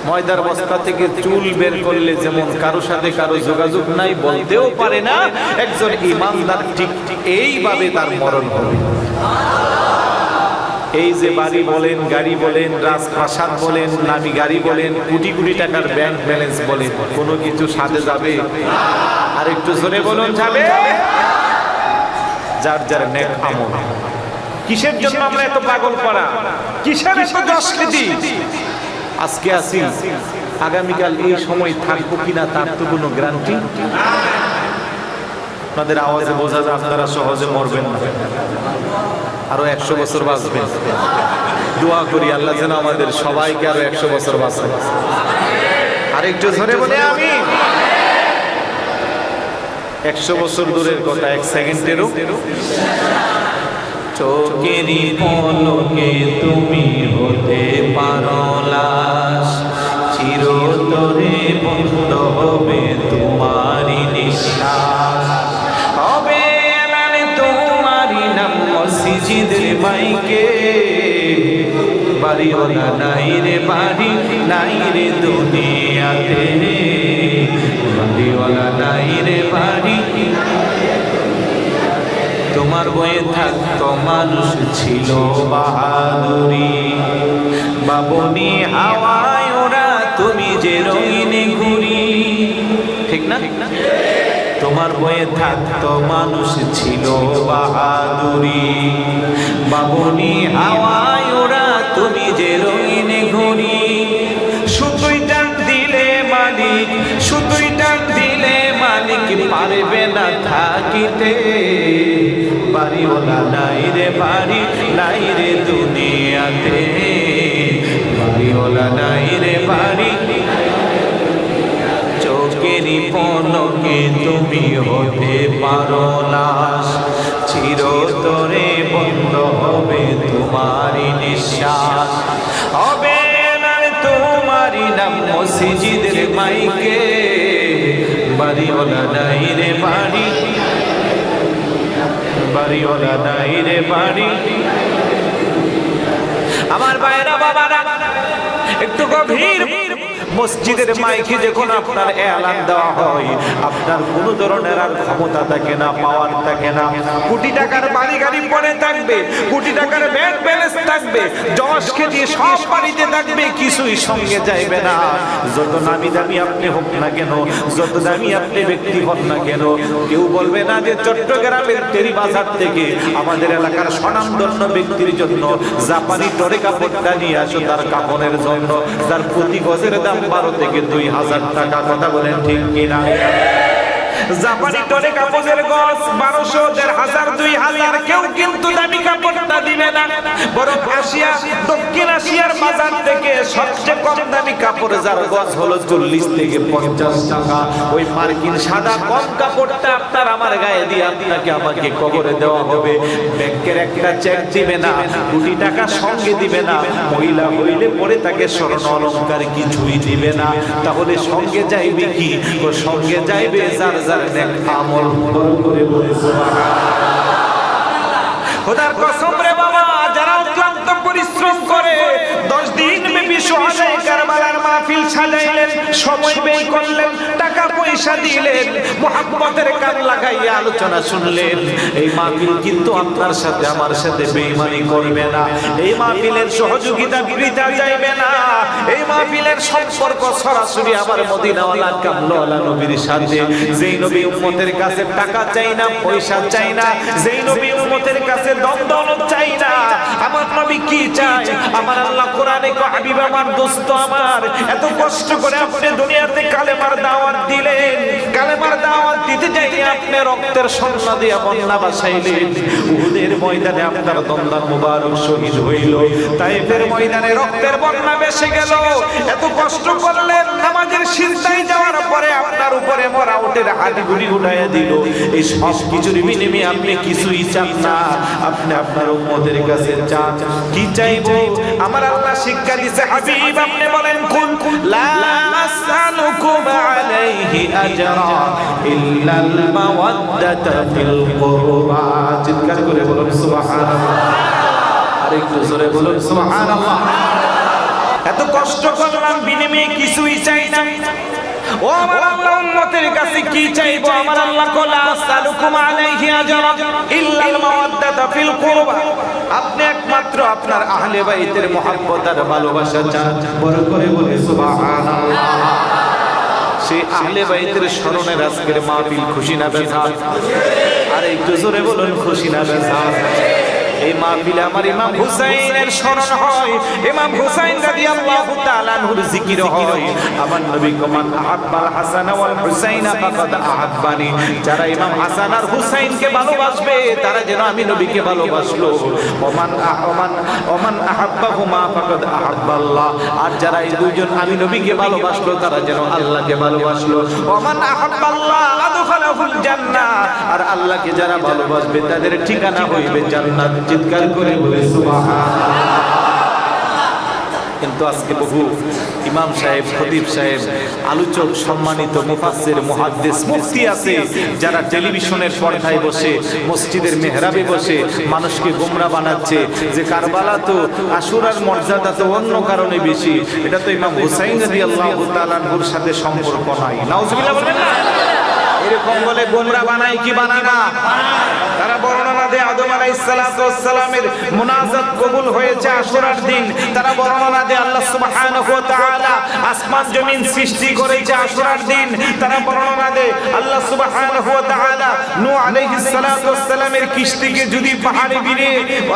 ময়দার বস্তা থেকে চুল বের করলে যেমন কারো সাথে কারো যোগাযোগ নাই, বলতেও পারে না, একজন ঈমানদার ঠিক এইভাবে তার মরণ হবে। এই যে বাড়ি বলেন, গাড়ি বলেন, রাজপ্রাসাদ বলেন, নামি গাড়ি বলেন, কোটি কোটি টাকার ব্যাংক ব্যালেন্স বলেন, কোনো কিছু সাথে যাবে? আর একটু জোরে বলুন, যাবে? যার যার নেক আমল। কিসের জন্য আমরা এত পাগল করা? কিসের এত দশকৃতি? আজকে আসি, আগামীকাল এই সময় থাকবো কিনা তার তো কোনো গ্যারান্টি। আপনাদের আওয়াজে বোঝা যায় আপনারা সহজে মরবেন না, আরো 100 বছর বাঁচবেন। দোয়া করি আল্লাহ যেন আমাদের সবাইকে আরো 100 বছর বাঁচায়। আর একটু ধরে বলে আমিন। 100 বছর দূরের কথা, 1 সেকেন্ডেরও। চোখেরই পলকে তুমি হতে পারো লাশ, চিরতরে বন্ধ হবে তোমারই নিঃশ্বাস, হবে এলানে তোমারই নাম মসজিদের মাইকে। বাড়িওয়ালা নাই রে বাড়ি, নাই রে দুনিয়াতে, বাড়িওয়ালা নাই রে বাড়ি। তোমার বয়ে থাকতো মানুষ ছিল বাহাদুরি, বাবনি হাওয়ায় ওরা তুমি যে রঙিন ঘুরি, ঠিক না? তোমার বয়ে থাকতো মানুষ ছিল বাহাদুরি, বাবনি হাওয়ায় ওরা তুমি যে রঙিন ঘুরি। শুধুই ডাক দিলে মালিক, শুধুই ডাক দিলে মালিক পারবে না থাকিতে। বাড়িওয়ালা নাই রে বাড়ি, নাই রে দুনিয়াতে, বাড়িওয়ালা নাই রে বাড়ি। চোখেরই পলকে তুমি হতে পারো লাশ, চিরতরে বন্ধ হবে তোমারই নিঃশ্বাস, হবে না তোমারই নাম মসজিদের মাইকে। বাড়িওয়ালা নাই রে বাড়ি, বাড়িওয়ালা নাই রে বাড়ি। আমার ভাইরা বাবারা, একটু গভীর। মসজিদের মাইকে যখন আপনার এলান দেওয়া হয়, আপনার কোনো ধরনের আর ক্ষমতা থাকে না, পাওয়ার থাকে না। কোটি টাকার বাড়ি গাড়ি পড়ে থাকবে, কোটি টাকার ব্যাংক ব্যালেন্স থাকবে, যশ খেতে সব বাড়িতে থাকবে, কিছুই সঙ্গে যাইবে না। যত নামি দামি আপনি হোক না কেন, যত দামি আপনি ব্যক্তি হন না কেন, কেউ বলবে না যে চট্টগ্রামের টেরি বাজার থেকে আমাদের এলাকার স্বনামধন্য ব্যক্তির জন্য জাপানি টরে কাপড়টা নিয়ে আসো তার কাপড়ের জন্য, যার প্রতি গজের দাম 12 থেকে 2000 টাকা। কথা বলেন ঠিক কিনা? জাপানি টরে কাপড়ের গজ 1200, 1500, 2000। কেউ কিন্তু দামি কাপড়টা দিবে না। বরং এশিয়া, দক্ষিণ এশিয়ার বাজার থেকে সবচেয়ে কম দামি কাপড় যার গজ হলো 40 থেকে 50 টাকা। ওই মার্কিন সাদা কম কাপড়টা আপনার আমার গায়ে দিয়ে আপনাকে আমাকে কবরে দেওয়া হবে। ব্যাংকের একটা চেক দিবে না, কোটি টাকা সঙ্গে দিবে না, মহিলা হইলে পরে তাকে স্বর্ণ অলংকার কিছুই দিবে না। তাহলে সঙ্গে যাইবে কি? ও সঙ্গে যাইবে যার যার নেক আমল। করে বলে সুবহানাল্লাহ। খোদার কসম রে বাবা, যারা অক্লান্ত পরিশ্রম করে 10 দিন ব্যাপী সোহাদায়ে কারবালার মাহফিল সাজাইলেন, সময় ব্যয় করলেন, টাকা পয়সা দিলেন, মুহাব্বতের কান লাগাইয়া আলোচনা শুনলেন, এই মাহফিল কিন্তু আপনার সাথে আমার সাথে বেঈমানি করবে না। এই মাহফিলের সহযোগিতা বৃথা যাইবে না। এই মাহফিলের সম্পর্ক সরাসরি আমার মদিনাওয়ালা কামলাওয়ালা নবীর সাথে। যেই নবী উম্মতের কাছে টাকা চাই না, পয়সা চাই না, যেই নবী উম্মতের কাছে দম দৌলত চাই না। আমার নবী কি চাই? আমার আল্লাহ কোরআনে কয়, হাবিব আমার, দোস্ত আমার, এত কষ্ট করে আপনি দুনিয়াতে কালেমার দাওয়াত দিলেন, কালেমার দাওয়াত দিতে যাই আপনি রক্তের সন্না দিয়া বন্যা বাসাইলেন। উহুদের ময়দানে আপনার দন্দান মুবারক শহীদ হইল, তাইফের ময়দানে রক্তের বন্যা ভেসে গেল। এত কষ্ট করে করলেন, নামাজের সিজদায় যাওয়ার পরে আপনার উপরে মরা উটের হাড়িগুলি উঠাইয়া দিল। এই সব কিছুর বিনিময়ে আপনি কিছুই চান না, আপনি আপনার উম্মতের কাছে চান। কি চাইবো? আমার আল্লাহ শিক্ষা দিয়েছে, হাবিব আপনি বলেন, কুল লা আসআলুকুম আলাইহি আজরা ইল্লাল মাওয়াদ্দাতা ফিল কুরবা। চিৎকার করে বলুন সুবহানাল্লাহ। আরেকটু জোরে বলুন সুবহানাল্লাহ। এত কষ্ট করলাম, বিনিময়ে কিছুই চাই না। ও আমার আল্লাহ, উম্মতের কাছে কি চাইবো? আমার আল্লাহ কলা আসআলুকুম আলাইহি আজরা ইল্লাল মাওয়াদ্দাতা ফিল কুরবা। আপনি একমাত্র আপনার আহলে বাইতের মহব্বত আর ভালোবাসা চান। বড় করে বলে সুবহানাল্লাহ। সেই আহলে বাইতের স্মরণের আজকের মাহফিল, খুশি না বেজার? আর একটু জোরে বলুন, খুশি না বেজার? এই মাহফিলে আমার ইমাম হুসাইনের স্মরণ হয়, ইমাম হুসাইন রাদিয়াল্লাহু তাআলা আনহুর জিকির হয়। আমার নবী কমান আহাব্বাল হাসান ওয়াল হুসাইনা ফাকাদ আহাব্বানি। যারা ইমাম হাসান আর হুসাইনকে ভালোবাসবে তারা যেন আমি নবীকে ভালোবাসলো। ওমান আহাব্বাহুমা ফাকাদ আহাব্বাল্লাহ। আর যারা এই দুইজন আমি নবীকে ভালোবাসলো তারা যেন আল্লাহকে ভালোবাসলো। ওমান আহাব্বাল্লাহ আদখালাহুল জান্নাহ। আর আল্লাহকে যারা ভালোবাসবে তাদের ঠিকানা হইবে জান্নাত। চিৎকার করে বলে সুবহানাল্লাহ। কিন্তু আজকে বহু ইমাম সাহেব, খতিব সাহেব, আলোচক, সম্মানিত মুফাসসির, মুহাদ্দিস, মুফতি আছে যারা টেলিভিশনের পর্দায় বসে, মসজিদের মেহরাবে বসে মানুষকে গোমরা বানাচ্ছে যে কারবালা তো আশুরার মর্যাদা তো অন্য কারণে বেশি, এটা তো ইমাম হুসাইন রাদিয়াল্লাহু তাআলা আনহুর সাথে সম্পর্ক নাই। নাউজুবিল্লাহ বলবেন না? এরকম বলে গোমরা বানায় কি বানায় না? তারা বর্ণনা দেয় আদম আলাইহিস সালাতু ওয়াস সালামের মুনাজাত কবুল হয়েছে আশুরার দিন। তারা বর্ণনা দেয় আল্লাহ সুবহানাহু ওয়া তাআলা আসমান জমিন সৃষ্টি করেছে আশুরার দিন। তারা বর্ণনা দেয় আল্লাহ সুবহানাহু ওয়া তাআলা নূহ আলাইহিস সালাতু ওয়াস সালামের কিশতিকে যদি পাহাড়ে ভিড়ে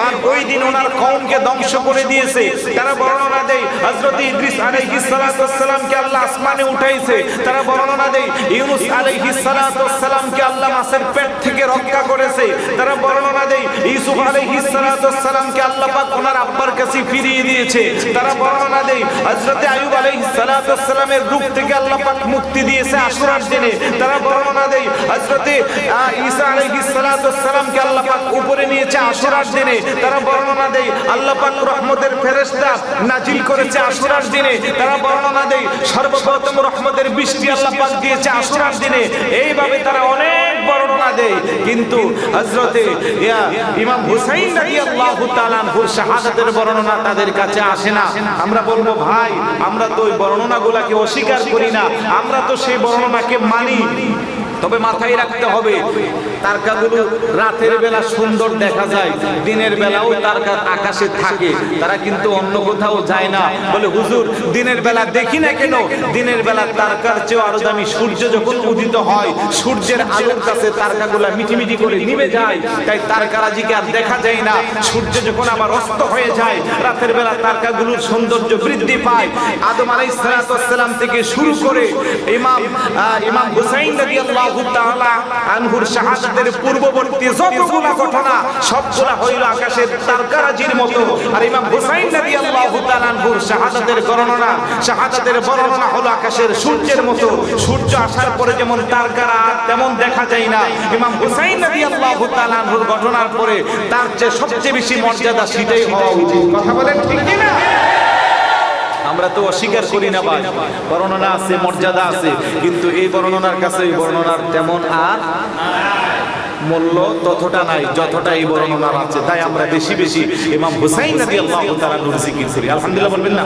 আর ওই দিন ওনার কওমকে ধ্বংস করে দিয়েছে। তারা বর্ণনা দেয় হযরত ইদ্রিস আলাইহিস সালাতু ওয়াস সালামকে আল্লাহ আসমানে উঠাইছে। তারা বর্ণনা দেয় ইউনূস আলাইহিস সালাতু ওয়াস সালামকে আল্লাহ মাছের পেট থেকে রক্ষা করেছে। তারা বর্ণনা দেয় ইউসুফ আলাইহিস সালাতু ওয়াস সালামকে আল্লাহ পাক ওনার আব্বার কাছে ফিরিয়ে দিয়েছে। তারা বর্ণনা দেয় হযরত আইয়ুব আলাইহিস সালাতু ওয়াস সালামের রূপ থেকে আল্লাহ পাক মুক্তি দিয়েছে আশুরার দিনে। তারা বর্ণনা দেয় হযরত ঈসা আলাইহিস সালাতু ওয়াস সালামকে আল্লাহ পাক উপরে নিয়েছে আশুরার দিনে। তারা বর্ণনা দেয় আল্লাহ পাক রহমতের ফেরেশতা নাজিল করেছে আশুরার দিনে। তারা বর্ণনা দেয় সর্বপ্রথম রহমতের বৃষ্টি আল্লাহ পাক দিয়েছে আশুরার দিনে। এইভাবে তারা অনেক বর্ণনা দেয়, কিন্তু হযরতে ইমাম হুসাইন রাদিয়াল্লাহু তাআলা আনহুর শাহাদাতের বর্ণনা তাদের কাছে আসে না। আমরা বলবো ভাই, আমরা তো ওই বর্ণনাগুলোকে অস্বীকার করি না, আমরা তো সেই বর্ণনাকে মানি। তবে মাথায় রাখতে হবে তারকাগুলো রাতের বেলা সুন্দর দেখা যায়, দিনের বেলাও তারকা আকাশে থাকে, তারা কিন্তু অন্য কোথাও যায় না। বলে হুজুর দিনের বেলা দেখি না কেন? দিনের বেলা তারকার চেয়ে আরো দামি সূর্য যখন উদিত হয়, সূর্যের আলোর কাছে তারকাগুলা মিটিমিটি করে নিভে যায়, তাই তারকারাজিকে আর দেখা যায় না। সূর্য যখন আবার অস্ত হয়ে যায়, রাতের বেলা তারকাগুলোর সৌন্দর্য বৃদ্ধি পায়। আদম আলাইহিস সালাতু ওয়াস সালাম থেকে শুরু করে ইমাম হুসাইন রাদিয়াল্লাহু তাআলা আনহুর শাহাদাতের পূর্ববর্তী যতগুলো ঘটনা সবগুলা হইল আকাশের তারকারাজির মতো। আর ইমাম হুসাইন রাদিয়াল্লাহু তাআলা আনহুর শাহাদাতের বর্ণনা হলো আকাশের সূর্যের মতো। সূর্য আসার পরে যেমন তারকারা তেমন দেখা যায় না, ইমাম হুসাইন রাদিয়াল্লাহু তাআলা আনহুর ঘটনার পরে তার চেয়ে সবচেয়ে বেশি মর্যাদা সেটাই হওয়া উচিত। কথা বলেন ঠিক কি না? আমরা তো অস্বীকার করি না ভাই, বর্ণনা আছে, মর্যাদা আছে, কিন্তু এই বর্ণনার কাছে এই বর্ণনার তেমন আর মূল্য ততটা নাই যতটা এই বর্ণনার আছে। তাই আমরা বেশি বেশি ইমাম হুসাইন রাদিয়াল্লাহু তাআলা নূর জিকির করি। আলহামদুলিল্লাহ বলবেন না?